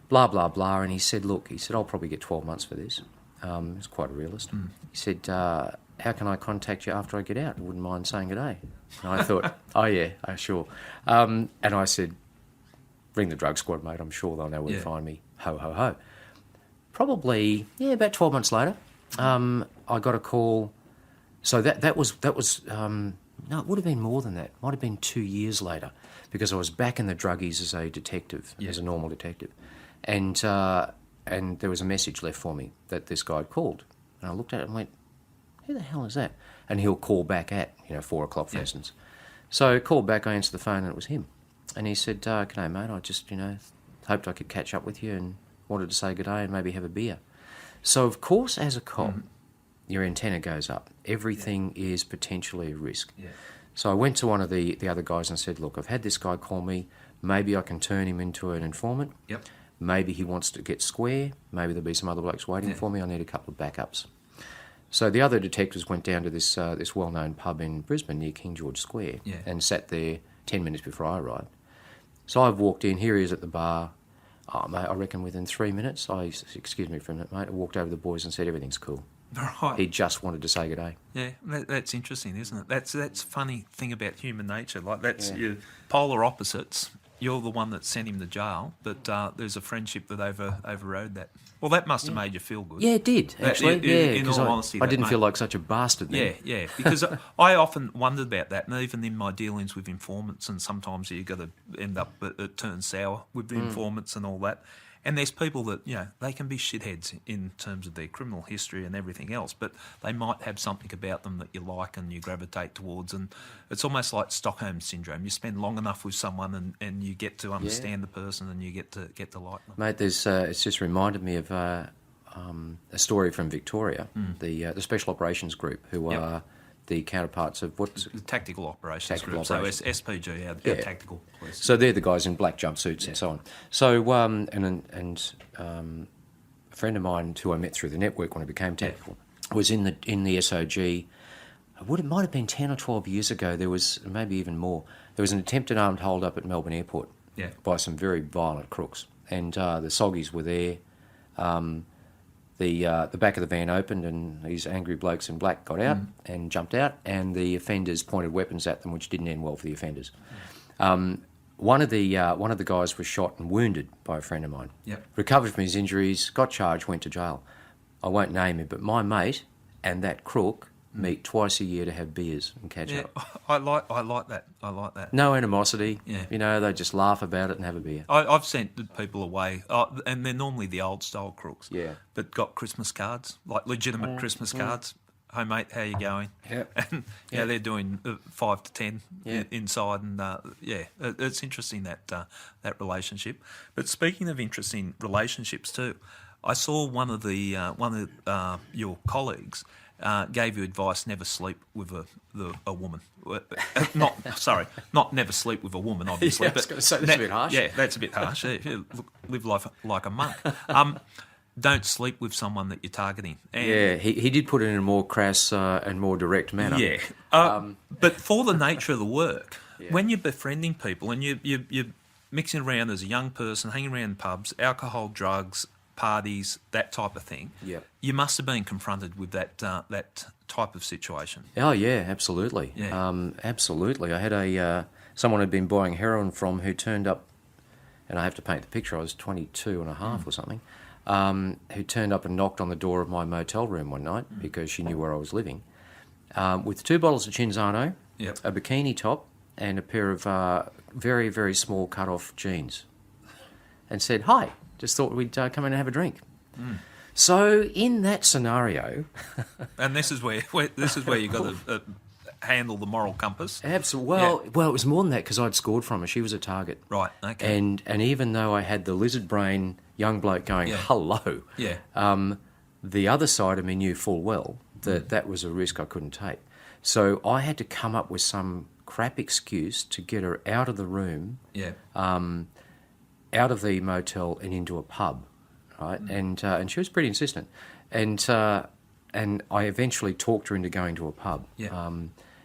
Blah, blah, blah. And he said, "Look," he said, "I'll probably get 12 months for this." He's quite a realist. He said, "How can I contact you after I get out? I wouldn't mind saying good day." And I thought, "Oh, yeah, sure." And I said, "Ring the drug squad, mate. I'm sure they'll know where to find me." Ho, ho, ho. Probably, about 12 months later, I got a call. So that was no, it would have been more than that. Might have been 2 years later, because I was back in the druggies as a detective, as a normal detective. And there was a message left for me that this guy had called. And I looked at it and went, "Who the hell is that?" And he'll call back at, 4 o'clock, for instance. So I called back, I answered the phone, and it was him. And he said, "G'day, mate, I just, hoped I could catch up with you and wanted to say good day and maybe have a beer." So, of course, as a cop, your antenna goes up. Everything is potentially a risk. Yeah. So I went to one of the other guys and said, "Look, I've had this guy call me. Maybe I can turn him into an informant. Yep. Maybe he wants to get square. Maybe there'll be some other blokes waiting for me. I need a couple of backups." So the other detectives went down to this well-known pub in Brisbane near King George Square and sat there 10 minutes before I arrived. So I've walked in. Here he is at the bar. "Oh, mate, I reckon within 3 minutes." "Excuse me for a minute, mate." I walked over to the boys and said, "Everything's cool." Right. He just wanted to say good day. Yeah, that's interesting, isn't it? That's a funny thing about human nature. Like, that's your polar opposites. You're the one that sent him to jail, but there's a friendship that overrode that. Well, that must have made you feel good. Yeah, it did, actually. In all honesty, I didn't feel like such a bastard then. Yeah, because I often wondered about that, and even in my dealings with informants, and sometimes you got to end up, it turns sour with the informants and all that. And there's people that, they can be shitheads in terms of their criminal history and everything else, but they might have something about them that you like and you gravitate towards. And it's almost like Stockholm Syndrome. You spend long enough with someone and you get to understand the person and you get to like them. Mate, there's it's just reminded me of a story from Victoria, the Special Operations Group, who are the counterparts of what's the Tactical Operations Group. Operations. So SPG, our tactical police. So they're the guys in black jumpsuits and so on. So a friend of mine who I met through the network when I became tactical was in the SOG. It might have been 10 or 12 years ago. There was, maybe even more. There was an attempted armed hold-up at Melbourne Airport by some very violent crooks, and the soggies were there. The back of the van opened and these angry blokes in black got out and jumped out, and the offenders pointed weapons at them, which didn't end well for the offenders. One of the guys was shot and wounded by a friend of mine. Yep. Recovered from his injuries, got charged, went to jail. I won't name him, but my mate and that crook meet twice a year to have beers and catch up. I like that. I like that. No animosity. Yeah. They just laugh about it and have a beer. I've sent people away, and they're normally the old style crooks. Yeah. But got Christmas cards, like legitimate Christmas cards. "Hey mate, how you going?" And they're doing 5 to 10 inside, and it's interesting that relationship. But speaking of interesting relationships too, I saw one of your colleagues gave you advice: never sleep with a woman. Not never sleep with a woman, obviously. I was going to say, that's a bit harsh. Yeah, that's a bit harsh. Live life like a monk. Don't sleep with someone that you're targeting. And he did put it in a more crass and more direct manner. Yeah. But for the nature of the work, when you're befriending people and you're mixing around as a young person, hanging around pubs, alcohol, drugs, parties, that type of thing, you must have been confronted with that type of situation. Oh, yeah, absolutely. Absolutely. I had someone who'd been buying heroin from who turned up, and I have to paint the picture, I was 22 and a half or something, who turned up and knocked on the door of my motel room one night because she knew where I was living, with 2 bottles of Cinzano, a bikini top, and a pair of very, very small cut-off jeans, and said, "Hi, just thought we'd come in and have a drink." So in that scenario... and this is where you've got to handle the moral compass. Absolutely. Well, it was more than that because I'd scored from her. She was a target. Right, okay. And even though I had the lizard brain young bloke going, hello, the other side of me knew full well that that was a risk I couldn't take. So I had to come up with some crap excuse to get her out of the room, out of the motel and into a pub, right? And she was pretty insistent. And I eventually talked her into going to a pub.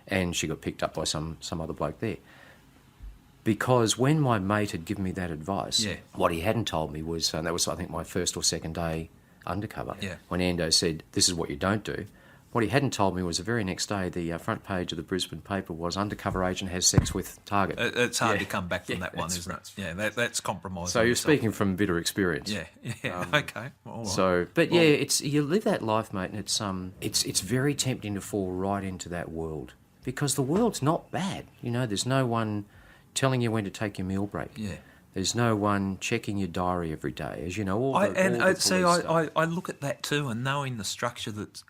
and she got picked up by some other bloke there. Because when my mate had given me that advice, what he hadn't told me was, and that was, I think, my first or second day undercover, when Ando said, this is what you don't do, what he hadn't told me was the very next day, the front page of the Brisbane paper was undercover agent has sex with target. It's hard to come back from that one, isn't it? Yeah, that's compromising. So you're speaking from bitter experience. Yeah. Okay. All right. So, but it's you live that life, mate, and it's very tempting to fall right into that world because the world's not bad. You know, there's no one telling you when to take your meal break. Yeah. There's no one checking your diary every day, as you know. I look at that too, and knowing the structure that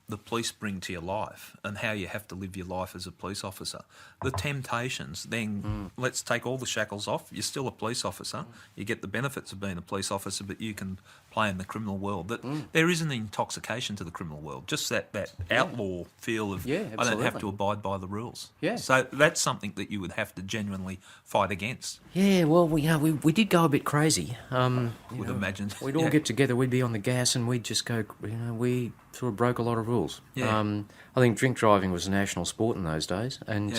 the police bring to your life and how you have to live your life as a police officer, the temptations. Then let's take all the shackles off. You're still a police officer. You get the benefits of being a police officer, but you can play in the criminal world. That there is an intoxication to the criminal world. Just that outlaw feel of I don't have to abide by the rules. Yeah. So that's something that you would have to genuinely fight against. Yeah. Well, we did go a bit crazy. Would imagine. We'd all get together. We'd be on the gas, and we'd just go. We sort of broke a lot of rules. Yeah. I think drink driving was a national sport in those days, and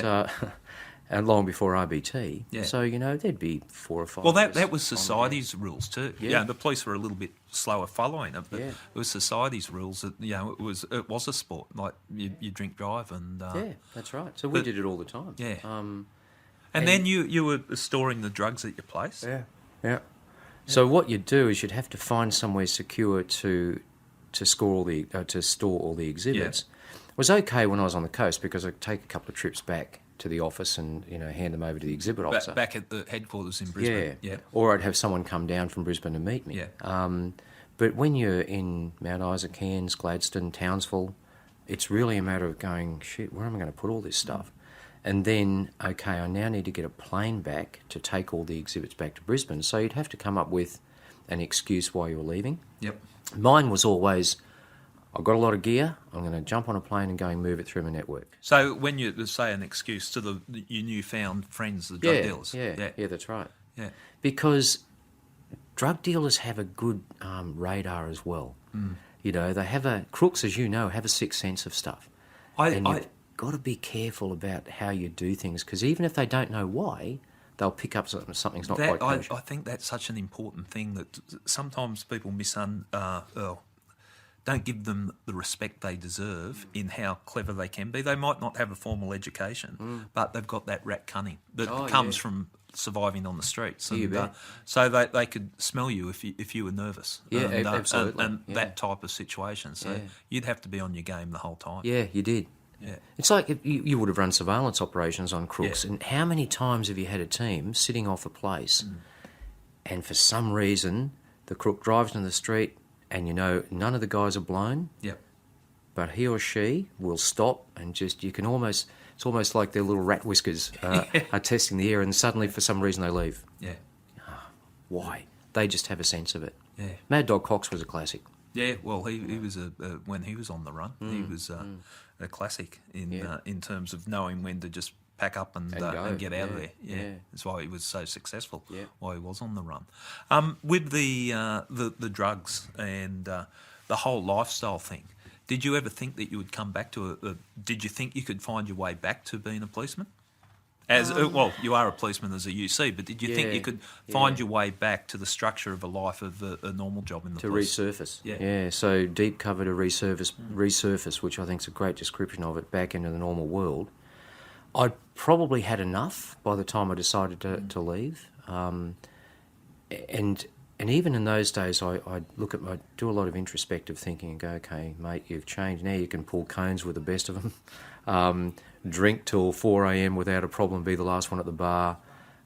and long before RBT. Yeah. So there'd be 4 or 5. Well, that was society's rules too. Yeah. The police were a little bit slower following it, but Yeah. it was society's rules that it was a sport. Like you drink drive and yeah, that's right. So we did it all the time. Yeah. And then you were storing the drugs at your place. Yeah. So what you'd do is you'd have to find somewhere secure to store all the exhibits. It was okay when I was on the coast because I'd take a couple of trips back to the office and hand them over to the exhibit officer. Back at the headquarters in Brisbane. Yeah. Or I'd have someone come down from Brisbane to meet me. Yeah. But when you're in Mount Isa, Cairns, Gladstone, Townsville, it's really a matter of going, shit, where am I going to put all this stuff? And then, okay, I now need to get a plane back to take all the exhibits back to Brisbane. So you'd have to come up with an excuse why you were leaving. Yep. Mine was always, I've got a lot of gear, I'm going to jump on a plane and go and move it through my network. So when you say an excuse to your newfound friends, the drug dealers. Yeah, that's right. Yeah. Because drug dealers have a good radar as well. They have crooks, as you know, have a sixth sense of stuff. You've got to be careful about how you do things because even if they don't know why, they'll pick up something's not quite kosher. I think that's such an important thing that sometimes people don't give them the respect they deserve in how clever they can be. They might not have a formal education, but they've got that rat cunning that comes from surviving on the streets. And, so they could smell you if you were nervous. Yeah, absolutely. And that type of situation. So you'd have to be on your game the whole time. Yeah, you did. Yeah. It's like if you would have run surveillance operations on crooks, and how many times have you had a team sitting off a place, and for some reason the crook drives into the street, and none of the guys are blown, but he or she will stop and just it's almost like their little rat whiskers are testing the air, and suddenly for some reason they leave. Yeah. Why? They just have a sense of it. Yeah. Mad Dog Cox was a classic. Yeah, well, he was when he was on the run, he was a classic in terms of knowing when to just pack up and get out of there. Yeah, that's why he was so successful. Yeah. Why he was on the run. With the drugs and the whole lifestyle thing, did you ever think that you would come back to did you think you could find your way back to being a policeman? You are a policeman as a UC, but did you think you could find your way back to the structure of a life of a normal job in the police? To resurface. Yeah, so deep cover to resurface, which I think is a great description of it, back into the normal world. I probably had enough by the time I decided to leave. And even in those days, I do a lot of introspective thinking and go, okay, mate, you've changed. Now you can pull cones with the best of them. Drink till 4 a.m. without a problem, be the last one at the bar,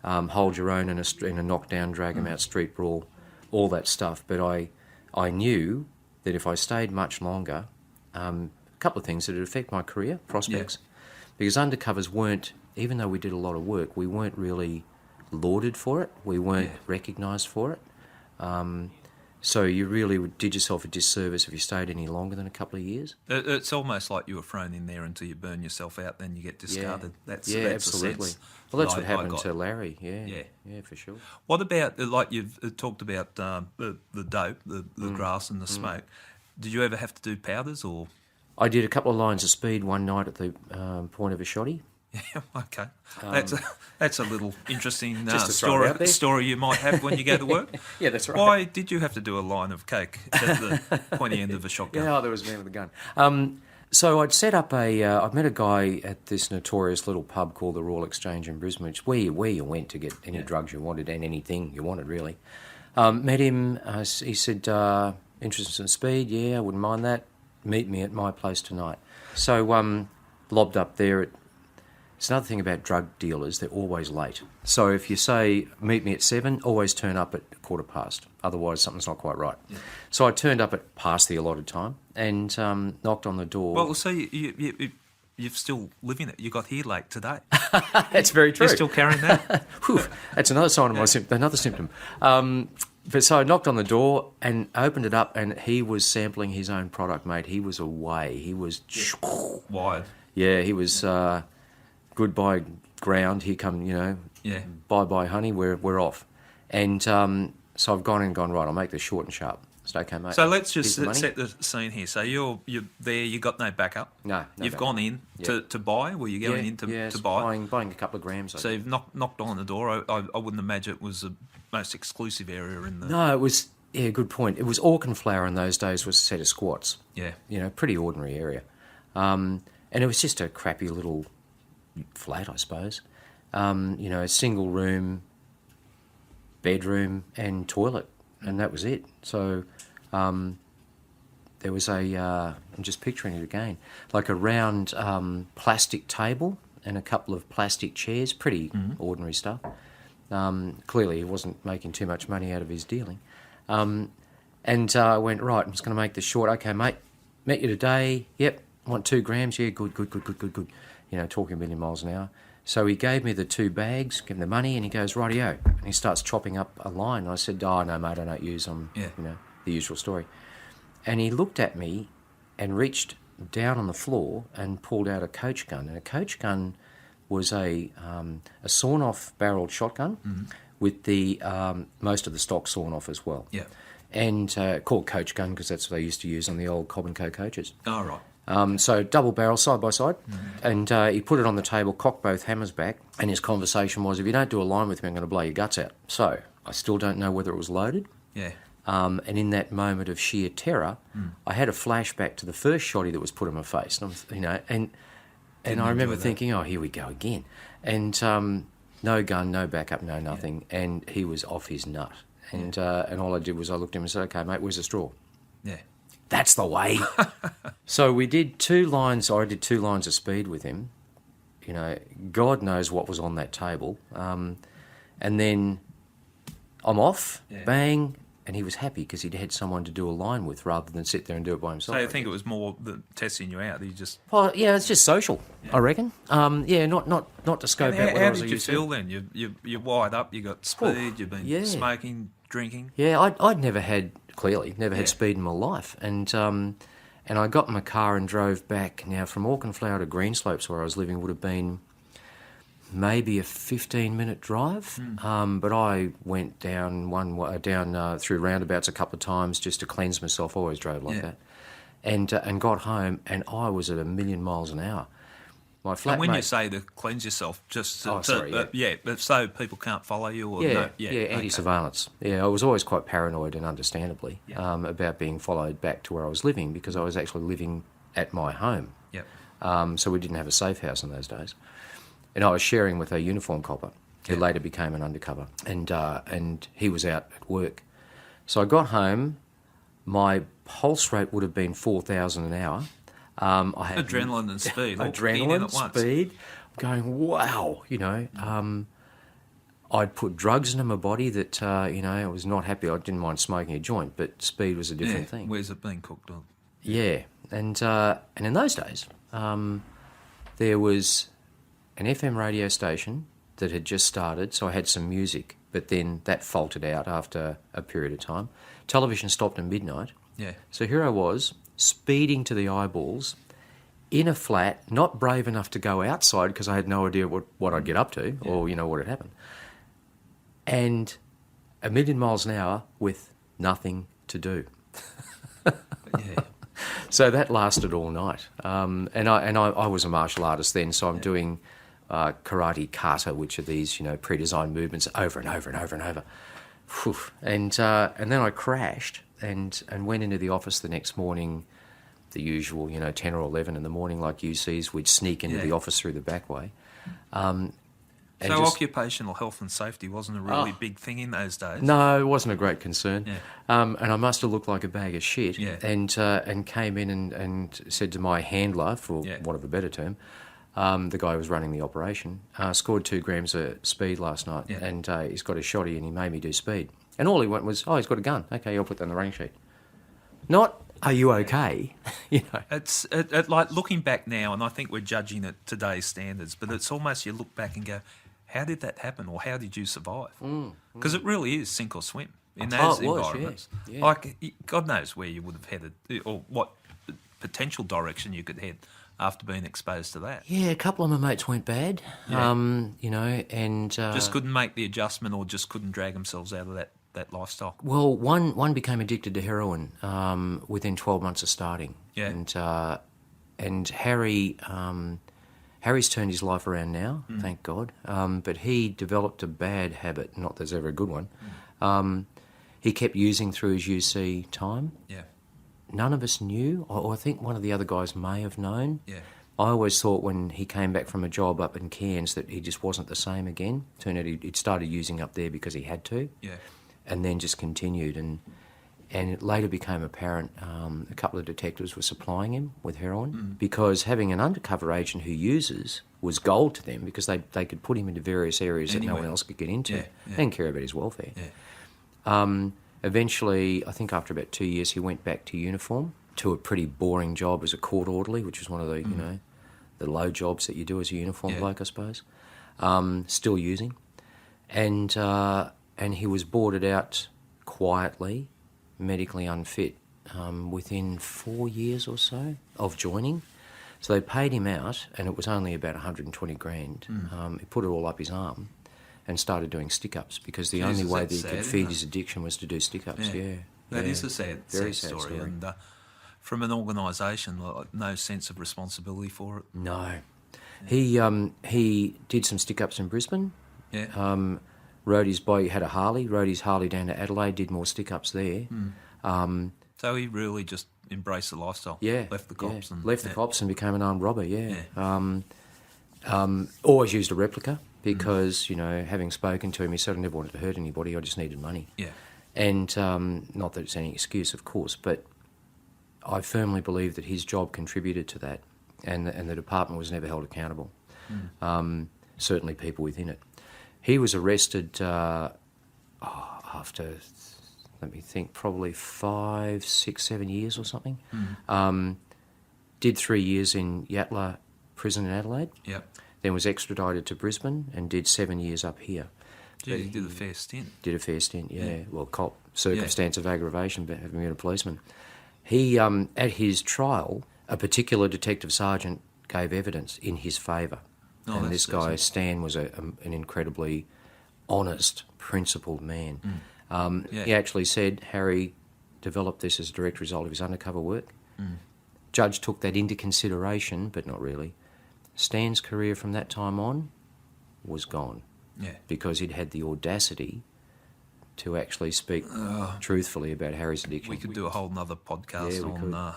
hold your own in a knockdown, drag 'em out, street brawl, all that stuff. But I knew that if I stayed much longer, a couple of things that would affect my career prospects, because undercovers weren't, even though we did a lot of work, we weren't really lauded for it. We weren't recognised for it. So you really did yourself a disservice if you stayed any longer than a couple of years. It's almost like you were thrown in there until you burn yourself out, then you get discarded. That's absolutely. A sense. Well, that's what happened to Larry. Yeah, for sure. What about, like you've talked about the dope, the grass and the smoke? Did you ever have to do powders or? I did a couple of lines of speed one night at the point of a shoddy. Yeah, okay. That's a little interesting Just to throw it out there. story you might have when you go to work. Yeah, that's right. Why did you have to do a line of coke at the pointy end of a shotgun? Yeah, there was a man with a gun. So I'd set up I'd met a guy at this notorious little pub called the Royal Exchange in Brisbane, which where you went to get any drugs you wanted and anything you wanted, really. Met him. He said, interested in speed? Yeah, I wouldn't mind that. Meet me at my place tonight. So lobbed up there. It's another thing about drug dealers, they're always late. So if you say, meet me at 7, always turn up at 15:15. Otherwise, something's not quite right. Yeah. So I turned up at past the allotted time and knocked on the door. Well, so you're still living it. You got here late today. That's very true. You're still carrying that? Whew, that's another sign of another symptom. But so I knocked on the door and opened it up, and he was sampling his own product, mate. He was away. He was... Wired. Yeah, he was... goodbye ground, here come, bye-bye honey, we're off. And so I've gone, right, I'll make this short and sharp. It's okay, mate. So let's just set the scene here. So you're there, you got no backup? No You've backup. gone in to buy? Were you going in to buy? Buying a couple of grams. So you've knocked on the door. I wouldn't imagine it was the most exclusive area in the... No, it was... Yeah, good point. It was Auchenflower in those days was a set of squats. Yeah. Pretty ordinary area. And it was just a crappy little... flat, I suppose. A single room, bedroom and toilet, and that was it. So there was I'm just picturing it again, like a round plastic table and a couple of plastic chairs, pretty ordinary stuff. Clearly he wasn't making too much money out of his dealing. And I went, right, I'm just going to make this short. Okay, mate, met you today. Yep, want 2 grams? Yeah, good. Talking a million miles an hour. So he gave me the 2 bags, gave him the money, and he goes, rightio. And he starts chopping up a line. And I said, oh, no, mate, I don't use them, the usual story. And he looked at me and reached down on the floor and pulled out a coach gun. And a coach gun was a sawn-off barreled shotgun with the most of the stock sawn off as well. Yeah. And called coach gun because that's what they used to use on the old Cobb & Co coaches. Oh, right. So double barrel, side by side, and he put it on the table, cocked both hammers back, and his conversation was, if you don't do a line with me, I'm going to blow your guts out. So I still don't know whether it was loaded. Yeah. And in that moment of sheer terror, I had a flashback to the first shotty that was put in my face, and I remember thinking, oh, here we go again. And no gun, no backup, no nothing, and he was off his nut. And all I did was I looked at him and said, okay, mate, where's the straw? Yeah. That's the way. So we did 2 lines. I did 2 lines of speed with him. God knows what was on that table. And then I'm off, bang, and he was happy because he'd had someone to do a line with rather than sit there and do it by himself. So I think it was more the testing you out. You just... Well, yeah, it's just social, I reckon. Not to scope out what I was How did you feel then? You're wired up, you got speed, you've been smoking, drinking. Yeah, I'd never had speed in my life, and I got in my car and drove back. Now from Auchenflower to Greenslopes, where I was living, would have been maybe a 15-minute drive. But I went down through roundabouts a couple of times just to cleanse myself. I always drove like that, and got home, and I was at a million miles an hour. My flatmate... And when you say to cleanse yourself, just but so people can't follow you? Or anti-surveillance. Okay. Yeah, I was always quite paranoid, and understandably, about being followed back to where I was living, because I was actually living at my home. Yep. So we didn't have a safe house in those days. And I was sharing with a uniform copper who later became an undercover, and he was out at work. So I got home, my pulse rate would have been 4,000 an hour. I had adrenaline and speed. Adrenaline, speed. Going, wow, I'd put drugs into my body that, I was not happy. I didn't mind smoking a joint, but speed was a different thing. Where's it being cooked on? Yeah, and in those days, there was an FM radio station that had just started, so I had some music, but then that faltered out after a period of time. Television stopped at midnight. Yeah. So here I was, speeding to the eyeballs, in a flat, not brave enough to go outside because I had no idea what I'd get up to or, what had happened. And a million miles an hour with nothing to do. So that lasted all night. And I was a martial artist then, so I'm doing karate kata, which are these, pre-designed movements over and over and over and over. Whew. And then I crashed and went into the office the next morning, the usual, 10 or 11 in the morning, like UCs, we'd sneak into the office through the back way. So occupational health and safety wasn't a really big thing in those days? No, it wasn't a great concern. Yeah. And I must have looked like a bag of shit. Yeah. And came in and said to my handler, for want of a better term, the guy who was running the operation, scored 2 grams of speed last night, and he's got a shotty and he made me do speed. And all he went was, he's got a gun. Okay, I'll put that on the running sheet. Not, are you okay? It's like looking back now, and I think we're judging at today's standards, but it's almost you look back and go, how did that happen, or how did you survive? Because it really is sink or swim in those environments. Yeah. Like, God knows where you would have headed, or what potential direction you could head after being exposed to that. Yeah, a couple of my mates went bad, and... just couldn't make the adjustment, or just couldn't drag themselves out of that lifestyle. Well, one became addicted to heroin within 12 months of starting. Yeah. And Harry's turned his life around now, thank God. But he developed a bad habit, not that there's ever a good one. He kept using through his UC time. Yeah. None of us knew, or I think one of the other guys may have known. Yeah. I always thought when he came back from a job up in Cairns that he just wasn't the same again. Turned out he'd started using up there because he had to. Yeah. And then just continued. And it later became apparent a couple of detectives were supplying him with heroin because having an undercover agent who uses was gold to them, because they could put him into various areas that no one else could get into and care about his welfare. Yeah. Eventually, I think after about 2 years, he went back to uniform, to a pretty boring job as a court orderly, which is one of the, the low jobs that you do as a uniform bloke, I suppose. Still using. And he was boarded out quietly, medically unfit, within 4 years or so of joining. So they paid him out, and it was only about 120 grand. He put it all up his arm and started doing stick-ups, because the only way that he could feed his addiction was to do stick-ups. That is a sad story. And from an organisation, no sense of responsibility for it. No. He did some stick-ups in Brisbane. Yeah. Rode his bike, had a Harley, rode his Harley down to Adelaide, did more stick-ups there. So he really just embraced the lifestyle. Yeah. Left the cops. And left the cops and became an armed robber, always used a replica because, having spoken to him, he said, I never wanted to hurt anybody, I just needed money. Yeah. And not that it's any excuse, of course, but I firmly believe that his job contributed to that, and the department was never held accountable. Certainly people within it. He was arrested after, let me think, probably 5, 6, 7 years or something. Did 3 years in Yatala prison in Adelaide. Yep. Then was extradited to Brisbane and did 7 years up here. Gee, he did a fair stint. Did a fair stint, yeah. Well, circumstance of aggravation, but having been a policeman. He, at his trial, a particular detective sergeant gave evidence in his favour. And this guy, Stan, was an incredibly honest, principled man. He actually said Harry developed this as a direct result of his undercover work. Judge took that into consideration, but not really. Stan's career from that time on was gone. Yeah. Because he'd had the audacity to actually speak truthfully about Harry's addiction. We could do a whole nother podcast on the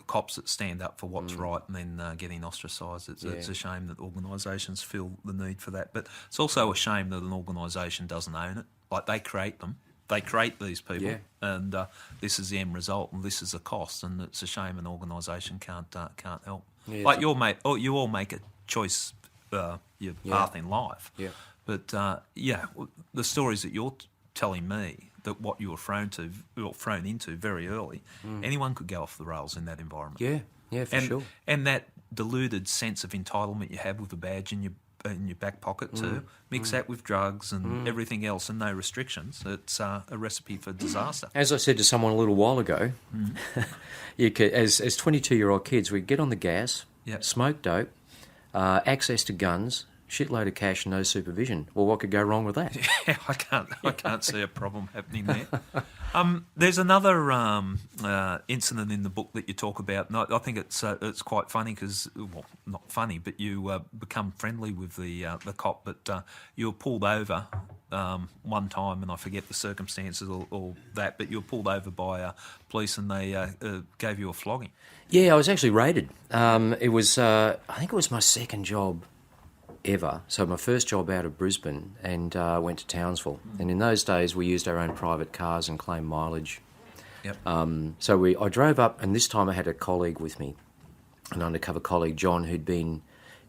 cops that stand up for what's right and then getting ostracised. It's a shame that organisations feel the need for that. But it's also a shame that an organisation doesn't own it. Like, they create them. They create these people, and this is the end result, and this is the cost, and it's a shame an organisation can't help. Yeah, like you all make a choice, your path in life. Yeah. But the stories that you're telling me, that what you were thrown into very early, anyone could go off the rails in that environment. Yeah, for sure. And that deluded sense of entitlement you have with a badge in your back pocket too. Mix that with drugs and everything else, and no restrictions. It's a recipe for disaster. As I said to someone a little while ago, you could, as 22-year-old kids, we get on the gas, smoke dope, access to guns, shitload of cash, no supervision. Well, what could go wrong with that? Yeah, I can't see a problem happening there. There's another incident in the book that you talk about, and I think it's quite funny because, well, not funny, but you become friendly with the cop. But you were pulled over one time, and I forget the circumstances or that, but you were pulled over by police, and they gave you a flogging. Yeah, I was actually raided. It was, I think it was my second job ever. So my first job out of Brisbane, and went to Townsville. And in those days, we used our own private cars and claimed mileage. Yep. So I drove up, and this time I had a colleague with me, an undercover colleague, John, who'd been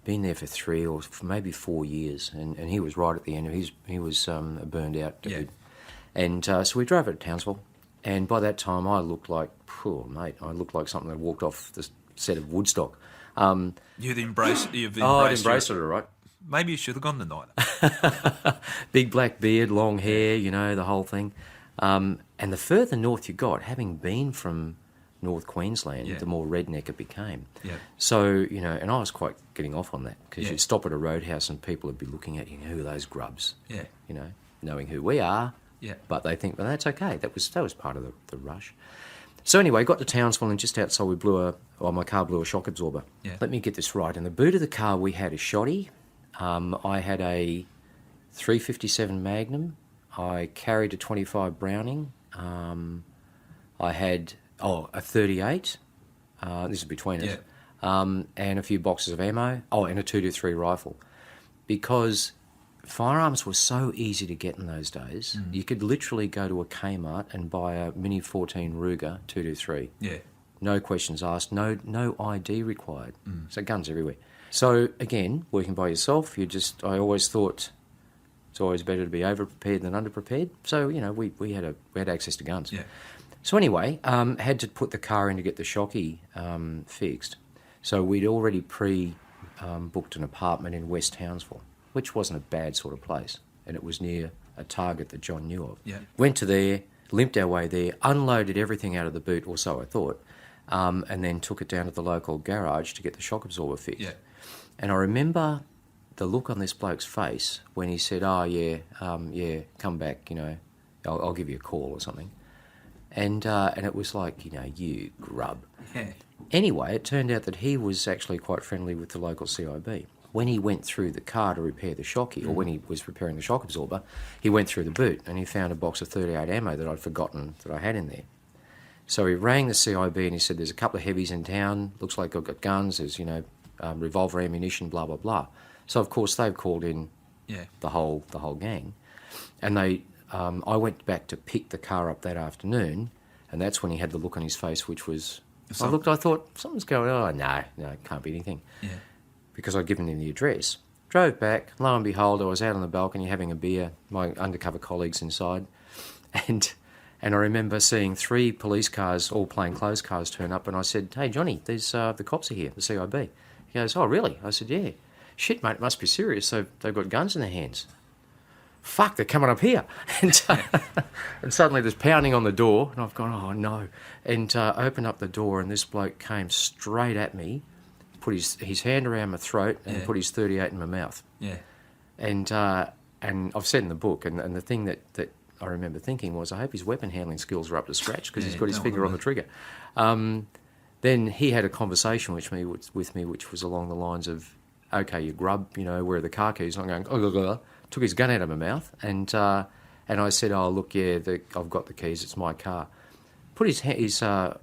there for 3 or maybe 4 years, and he was right at the end. He was a burned out dude. Yeah. And so we drove it to Townsville, and by that time I looked like, poor mate, I looked like something that walked off the set of Woodstock. You've embraced I'd embraced it, all right. Maybe you should have gone tonight. Big black beard, long hair, the whole thing. And the further north you got, having been from North Queensland, the more redneck it became. Yeah. So, and I was quite getting off on that, because you'd stop at a roadhouse and people would be looking at you, who are those grubs? Yeah. Knowing who we are. Yeah. But they think, well, that's okay. That was part of the rush. So anyway, got to Townsville, and just outside my car blew a shock absorber. Yeah. Let me get this right. In the boot of the car, we had a shotty. I had a 357 Magnum. I carried a 25 Browning. I had a 38. This is between us. And a few boxes of ammo. And a 223 rifle. Because firearms were so easy to get in those days. You could literally go to a Kmart and buy a Mini 14 Ruger 223. Yeah. No questions asked. No ID required. So guns everywhere. So again, working by yourself, I always thought it's always better to be over-prepared than under-prepared. So, we had access to guns. Yeah. So anyway, had to put the car in to get the shocky fixed. So we'd already booked an apartment in West Townsville, which wasn't a bad sort of place. And it was near a target that John knew of. Yeah. Went to there, limped our way there, unloaded everything out of the boot, or so I thought, and then took it down to the local garage to get the shock absorber fixed. Yeah. And I remember the look on this bloke's face when he said, come back, I'll give you a call or something. And it was like, you grub. Yeah. Anyway, it turned out that he was actually quite friendly with the local CIB. When he went through the car to repair the shocky, or when he was repairing the shock absorber, he went through the boot and he found a box of 38 ammo that I'd forgotten that I had in there. So he rang the CIB and he said, there's a couple of heavies in town, looks like I've got guns, there's, revolver ammunition, blah, blah, blah. So, of course, they've called in the whole gang. And I went back to pick the car up that afternoon, and that's when he had the look on his face, which was... I thought, something's going on. No, it can't be anything. Yeah. Because I'd given him the address. Drove back, lo and behold, I was out on the balcony having a beer, my undercover colleagues inside, and I remember seeing 3 police cars, all plainclothes cars, turn up, and I said, hey, Johnny, there's the cops are here, the CIB. He goes, oh, really? I said, yeah. Shit, mate, it must be serious. They've got guns in their hands. Fuck, they're coming up here. And suddenly there's pounding on the door, and I've gone, oh, no. And opened up the door, and this bloke came straight at me, put his hand around my throat, and put his 38 in my mouth. Yeah. And I've said in the book, and the thing that I remember thinking was, I hope his weapon handling skills are up to scratch, because he's got his finger on the trigger. Then he had a conversation with me, which was along the lines of, okay, you grub, where are the car keys? And I'm going, took his gun out of my mouth, and I said, oh, look, I've got the keys, it's my car. Put his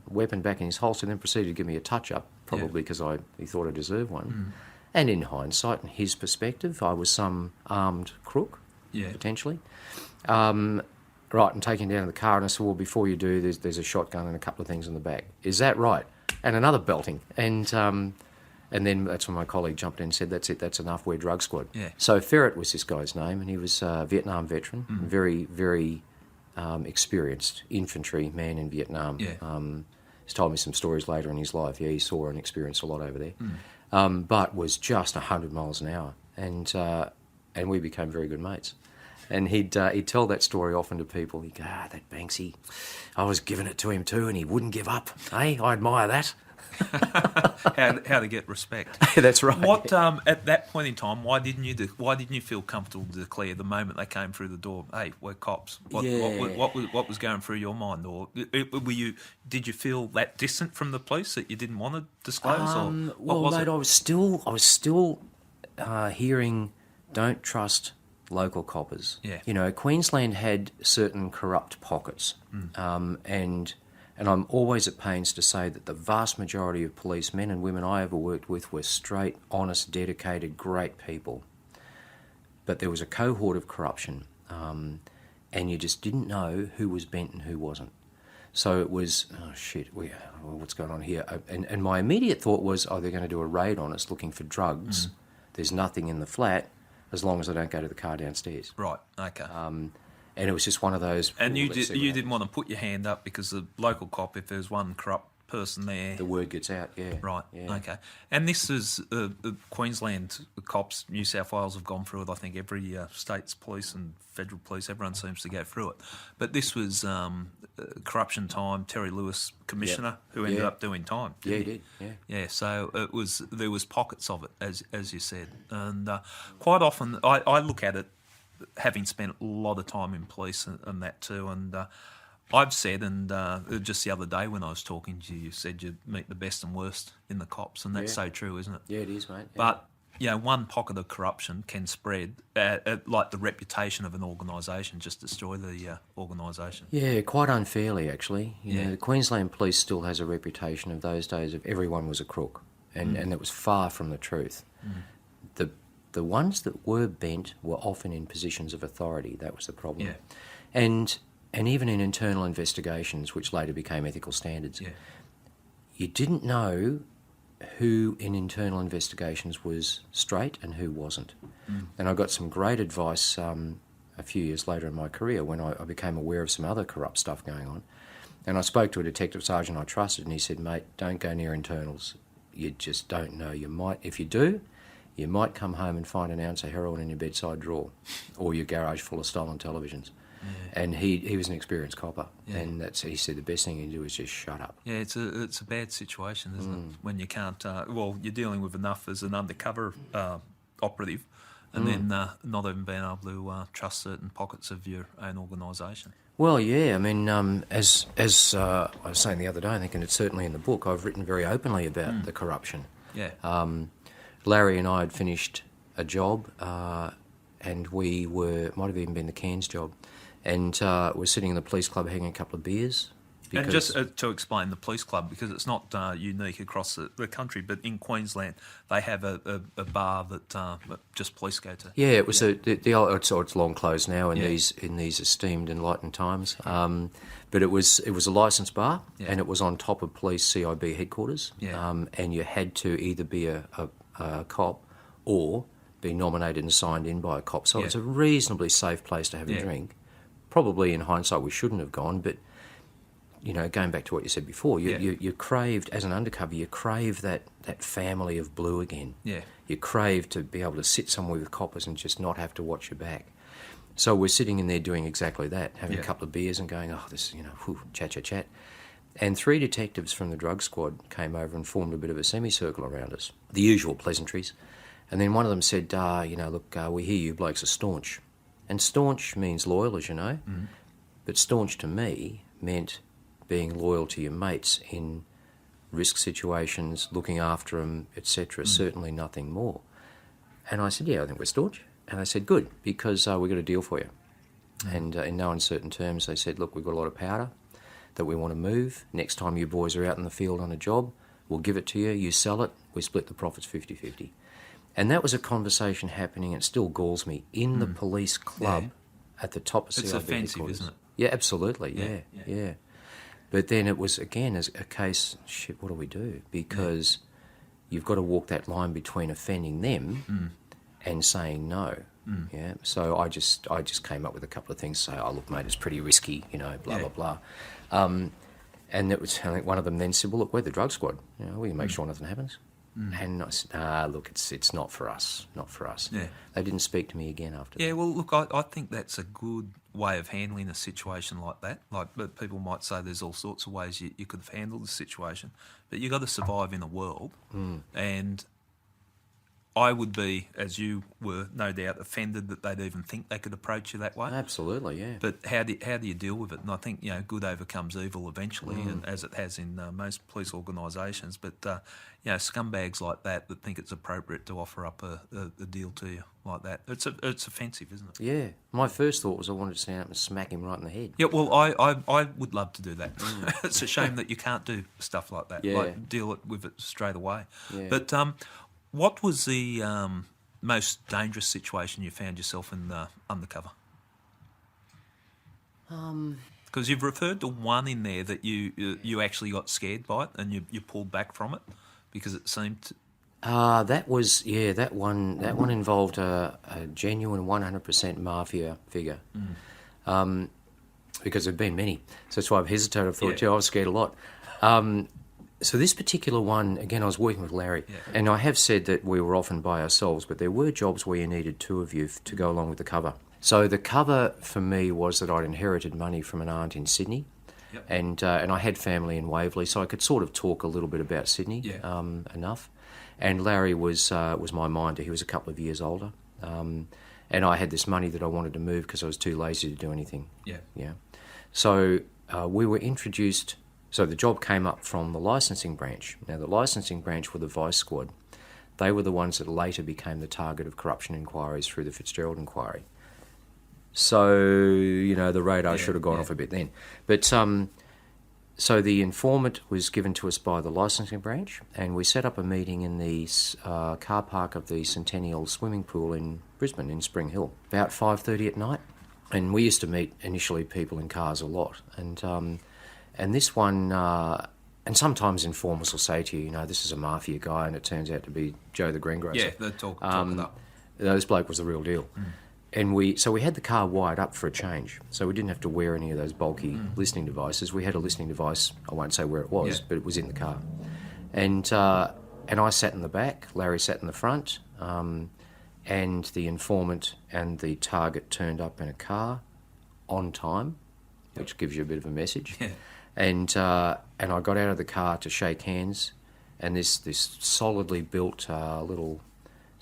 weapon back in his holster, and then proceeded to give me a touch-up, probably because he thought I deserved one. And in hindsight, in his perspective, I was some armed crook, potentially. Right, and taking him down to the car, and I said, well, before you do, there's a shotgun and a couple of things in the back. Is that right? And another belting. And then that's when my colleague jumped in and said, that's it, that's enough, we're drug squad. Yeah. So Ferret was this guy's name, and he was a Vietnam veteran, very, very experienced infantry man in Vietnam. Yeah. He's told me some stories later in his life. Yeah, he saw and experienced a lot over there. But was just 100 miles an hour. And we became very good mates. And he'd tell that story often to people. He'd go, that Banksy, I was giving it to him too, and he wouldn't give up. Hey, I admire that. how to get respect. That's right. What at that point in time? Why didn't you feel comfortable to declare the moment they came through the door? Hey, we're cops. What was going through your mind, or did you feel that distant from the police that you didn't want to disclose? Mate, I was still hearing, don't trust local coppers. Yeah. You know, Queensland had certain corrupt pockets, and I'm always at pains to say that the vast majority of police, men and women I ever worked with, were straight, honest, dedicated, great people. But there was a cohort of corruption, and you just didn't know who was bent and who wasn't. So it was, what's going on here? And my immediate thought was, they're going to do a raid on us looking for drugs. There's nothing in the flat as long as I don't go to the car downstairs. Right, okay. And it was just one of those... And you didn't want to put your hand up because the local cop, if there's one corrupt person there... The word gets out, yeah. Right, yeah. Okay. And this is Queensland cops, New South Wales have gone through it. I think every state's police and federal police, everyone seems to go through it. But this was corruption time, Terry Lewis, Commissioner, who ended up doing time. Yeah, he did, yeah. Yeah, so there was pockets of it, as you said. And quite often, I look at it, having spent a lot of time in police and that too, and I've said, and just the other day when I was talking to you, you said you meet the best and worst in the cops, and that's so true, isn't it? Yeah, it is, mate. Yeah. But, one pocket of corruption can spread, like the reputation of an organisation, just destroy the organisation. Yeah, quite unfairly, actually. You know, the Queensland Police still has a reputation of those days of everyone was a crook, and that was far from the truth. The ones that were bent were often in positions of authority. That was the problem. Yeah. And even in internal investigations, which later became ethical standards, you didn't know who in internal investigations was straight and who wasn't. And I got some great advice a few years later in my career when I became aware of some other corrupt stuff going on. And I spoke to a detective sergeant I trusted, and he said, mate, don't go near internals. You just don't know. You might, if you do, you might come home and find an ounce of heroin in your bedside drawer or your garage full of stolen televisions. Yeah. And he was an experienced copper, and he said the best thing you can do is just shut up. Yeah, it's a bad situation, isn't it? When you can't, you're dealing with enough as an undercover operative, and then not even being able to trust certain pockets of your own organisation. Well, yeah, I mean, as I was saying the other day, I think, and it's certainly in the book, I've written very openly about the corruption. Yeah. Larry and I had finished a job, and we might have even been the Cairns job, and we're sitting in the police club having a couple of beers. And just to explain the police club, because it's not unique across the country, but in Queensland they have a bar that just police go to. Yeah, it was the old. It's long closed now in these esteemed enlightened times. But it was a licensed bar, and it was on top of police CIB headquarters. Yeah. And you had to either be a cop or be nominated and signed in by a cop. So it was a reasonably safe place to have a drink. Probably in hindsight we shouldn't have gone, but going back to what you said before, you craved, as an undercover, you crave that family of blue again. Yeah. You crave to be able to sit somewhere with coppers and just not have to watch your back. So we're sitting in there doing exactly that, having a couple of beers and going, chat. And 3 detectives from the drug squad came over and formed a bit of a semicircle around us, the usual pleasantries. And then one of them said, we hear you blokes are staunch. And staunch means loyal, as you know, but staunch to me meant being loyal to your mates in risk situations, looking after them, etc., certainly nothing more. And I said, I think we're staunch. And they said, good, because we've got a deal for you. And in no uncertain terms, they said, look, we've got a lot of powder that we want to move. Next time you boys are out in the field on a job, we'll give it to you, you sell it, we split the profits 50-50. And that was a conversation happening, and it still galls me, in the police club at the top of CIB. It's offensive, isn't it? Yeah, absolutely, yeah. But then it was, again, as a case, what do we do? Because you've got to walk that line between offending them and saying no. Yeah. So I just came up with a couple of things to say, look, mate, it's pretty risky, blah, blah. And it was, I think one of them then said, well, look, we're the drug squad. We can make sure nothing happens. And I said, look, it's not for us, not for us. Yeah. They didn't speak to me again after that. Yeah, well, look, I think that's a good way of handling a situation like that. But people might say there's all sorts of ways you could have handled the situation, but you've got to survive in a world. And I would be, as you were, no doubt, offended that they'd even think they could approach you that way. Absolutely, yeah. But how do you deal with it? And I think, good overcomes evil eventually, and as it has in most police organisations. But, scumbags like that think it's appropriate to offer up a deal to you like that, it's offensive, isn't it? Yeah. My first thought was I wanted to stand up and smack him right in the head. Yeah, well, I would love to do that. It's a shame that you can't do stuff like that, Yeah. deal with it straight away. Yeah. But what was the most dangerous situation you found yourself in undercover? Because you've referred to one in there that you actually got scared by it and you pulled back from it because it seemed to... that one involved a genuine 100% mafia figure. Because there have been many. So that's why I've hesitated. I thought, I was scared a lot. So this particular one, again, I was working with Larry, and I have said that we were often by ourselves, but there were jobs where you needed two of you to go along with the cover. So the cover for me was that I'd inherited money from an aunt in Sydney, and I had family in Waverley, so I could sort of talk a little bit about Sydney enough. And Larry was my minder. He was a couple of years older, and I had this money that I wanted to move because I was too lazy to do anything. Yeah. So we were introduced. So the job came up from the licensing branch. Now, the licensing branch were the Vice Squad. They were the ones that later became the target of corruption inquiries through the Fitzgerald inquiry. So, the radar should have gone off a bit then. But so the informant was given to us by the licensing branch, and we set up a meeting in the car park of the Centennial swimming pool in Brisbane, in Spring Hill, about 5:30 at night. And we used to meet initially people in cars a lot. And this one, and sometimes informers will say to you, this is a mafia guy, and it turns out to be Joe the greengrocer. Yeah, they talk it up. This bloke was the real deal. And we had the car wired up for a change, so we didn't have to wear any of those bulky listening devices. We had a listening device, I won't say where it was, but it was in the car. And I sat in the back, Larry sat in the front, and the informant and the target turned up in a car on time, which gives you a bit of a message. Yeah. And I got out of the car to shake hands, and this solidly built little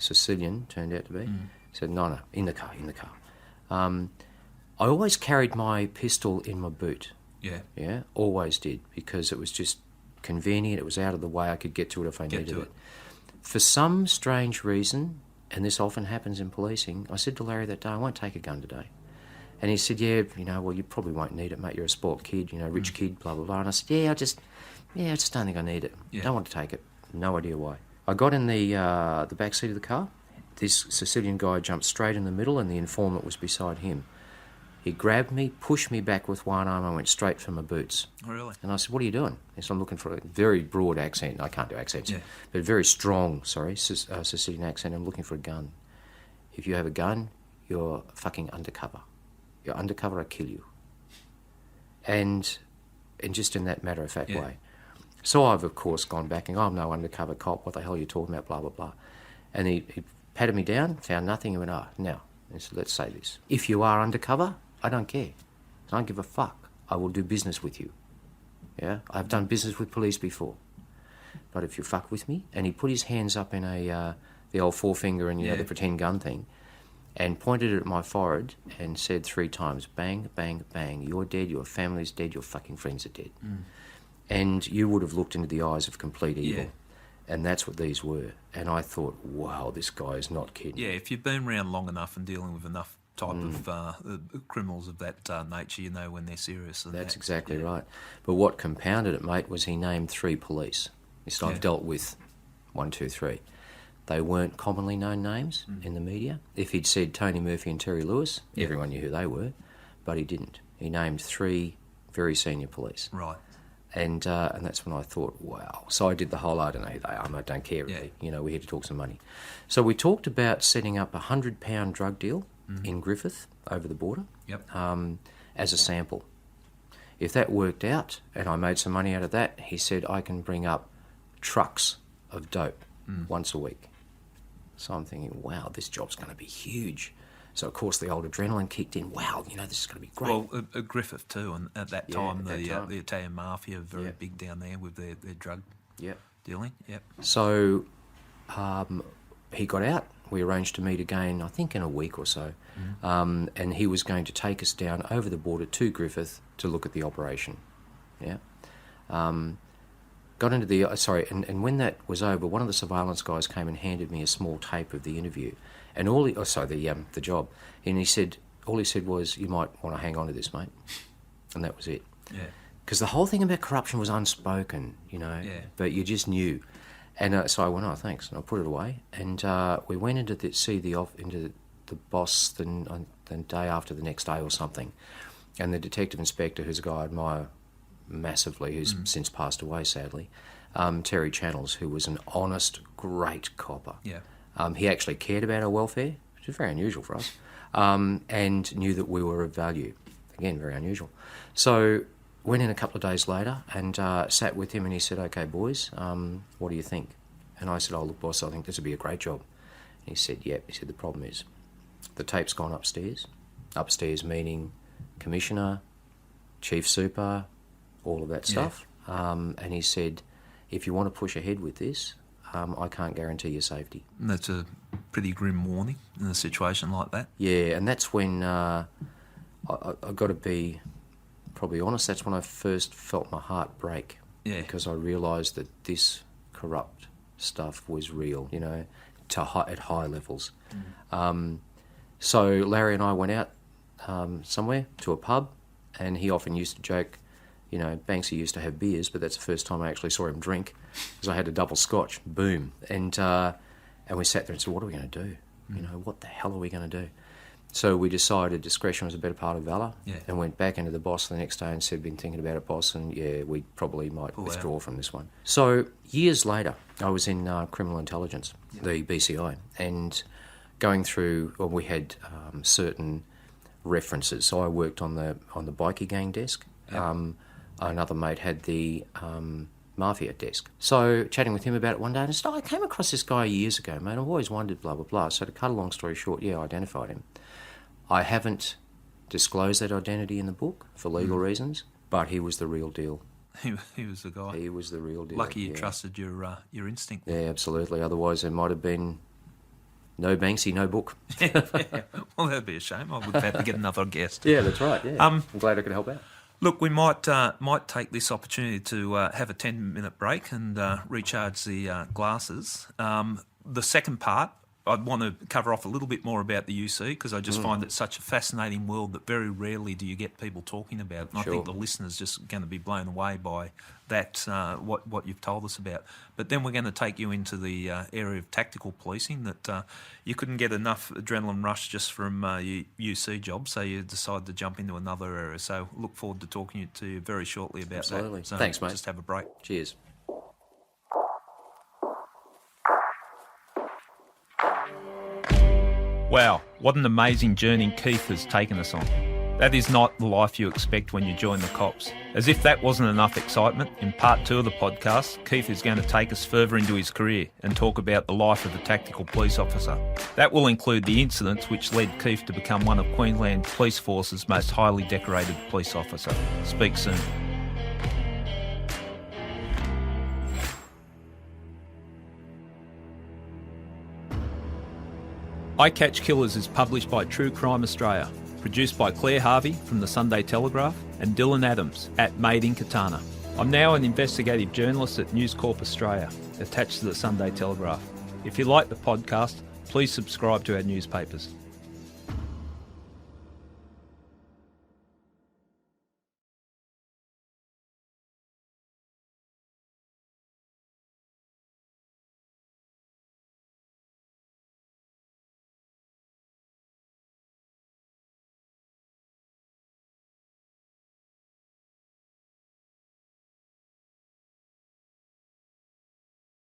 Sicilian turned out to be said, "No, in the car." I always carried my pistol in my boot. Yeah, always did, because it was just convenient. It was out of the way. I could get to it if I needed it. For some strange reason, and this often happens in policing, I said to Larry that day, "I won't take a gun today." And he said, well, you probably won't need it, mate. You're a sport kid, rich kid, blah, blah, blah. And I said, I just don't think I need it. Don't want to take it. No idea why. I got in the back seat of the car. This Sicilian guy jumped straight in the middle, and the informant was beside him. He grabbed me, pushed me back with one arm, and went straight for my boots. Oh, really? And I said, "What are you doing?" He said, "I'm looking for a very broad accent." I can't do accents, but very strong, Sicilian accent. "I'm looking for a gun. If you have a gun, you're fucking undercover. You're undercover, I kill you." And just in that matter-of-fact way. So I've, of course, gone back and I'm no undercover cop. What the hell are you talking about? Blah, blah, blah. And he patted me down, found nothing, and went, now. And he said, "Let's say this. If you are undercover, I don't care. I don't give a fuck. I will do business with you. Yeah? I've done business with police before. But if you fuck with me..." And he put his hands up in the old forefinger and, the pretend gun thing, and pointed it at my forehead and said 3 times, "Bang, bang, bang. You're dead, your family's dead, your fucking friends are dead." And you would have looked into the eyes of complete evil. And that's what these were. And I thought, wow, this guy is not kidding. Yeah, if you've been around long enough and dealing with enough type of criminals of that nature, you know when they're serious. And that's exactly right. But what compounded it, mate, was he named 3 police. He said, "I've dealt with 1, 2, 3. They weren't commonly known names in the media. If he'd said Tony Murphy and Terry Lewis, everyone knew who they were, but he didn't. He named 3 very senior police. Right. And that's when I thought, wow. So I did the whole, I don't know who they are, I don't care really. We're here to talk some money. So we talked about setting up a 100-pound drug deal in Griffith, over the border, as a sample. If that worked out and I made some money out of that, he said, I can bring up trucks of dope once a week. So I'm thinking, wow, this job's going to be huge. So, of course, the old adrenaline kicked in. Wow, this is going to be great. Well, Griffith too, and at that time, the Italian mafia very big down there with their drug dealing. Yep. So he got out. We arranged to meet again, I think, in a week or so. And he was going to take us down over the border to Griffith to look at the operation. Yeah. Got into the... and when that was over, one of the surveillance guys came and handed me a small tape of the interview. And the job. And he said, all he said was, you might want to hang on to this, mate. And that was it. Yeah. Because the whole thing about corruption was unspoken, but you just knew. And so I went, oh, thanks, and I put it away. And we went into the boss the day after the next day or something. And the detective inspector, who's a guy I admire massively, who's since passed away, sadly, Terry Channels, who was an honest, great copper. Yeah. He actually cared about our welfare, which is very unusual for us, and knew that we were of value. Again, very unusual. So went in a couple of days later and sat with him, and he said, okay, boys, what do you think? And I said, oh, look, boss, I think this would be a great job. And he said, yep. He said, the problem is the tape's gone upstairs. Upstairs meaning commissioner, chief super, all of that stuff. And he said, if you want to push ahead with this, I can't guarantee your safety. And that's a pretty grim warning in a situation like that. Yeah, and that's when I've got to be probably honest, that's when I first felt my heart break. Yeah. Because I realised that this corrupt stuff was real, at high levels. So Larry and I went out somewhere to a pub, and he often used to joke, Banksy used to have beers, but that's the first time I actually saw him drink, because I had a double scotch, boom. And we sat there and said, what are we going to do? What the hell are we going to do? So we decided discretion was a better part of valour, and went back into the boss the next day and said, been thinking about it, boss, and we probably might withdraw from this one. So years later, I was in criminal intelligence, the BCI, and going through, we had certain references. So I worked on the bikie gang desk. Another mate had the mafia desk. So chatting with him about it one day, and I said, I came across this guy years ago, mate. I've always wondered, blah, blah, blah. So to cut a long story short, I identified him. I haven't disclosed that identity in the book for legal reasons, but he was the real deal. He was the guy. He was the real deal. Lucky you trusted your instinct. Yeah, absolutely. Otherwise there might have been no Banksy, no book. Well, that'd be a shame. I would have to get another guest. Yeah, that's right. Yeah. I'm glad I could help out. Look, we might take this opportunity to have a 10-minute break and recharge the glasses. The second part, I'd want to cover off a little bit more about the UC, because I just find it such a fascinating world that very rarely do you get people talking about it. And I think the listeners just going to be blown away by that, what you've told us about. But then we're going to take you into the area of tactical policing that you couldn't get enough adrenaline rush just from your UC job, so you decided to jump into another area. So look forward to talking to you very shortly about that. So thanks, mate. Just have a break. Cheers. Wow, what an amazing journey Keith has taken us on. That is not the life you expect when you join the cops. As if that wasn't enough excitement, in part 2 of the podcast, Keith is going to take us further into his career and talk about the life of a tactical police officer. That will include the incidents which led Keith to become one of Queensland Police Force's most highly decorated police officer. Speak soon. I Catch Killers is published by True Crime Australia, produced by Claire Harvey from the Sunday Telegraph and Dylan Adams at Made in Katana. I'm now an investigative journalist at News Corp Australia, attached to the Sunday Telegraph. If you like the podcast, please subscribe to our newspapers.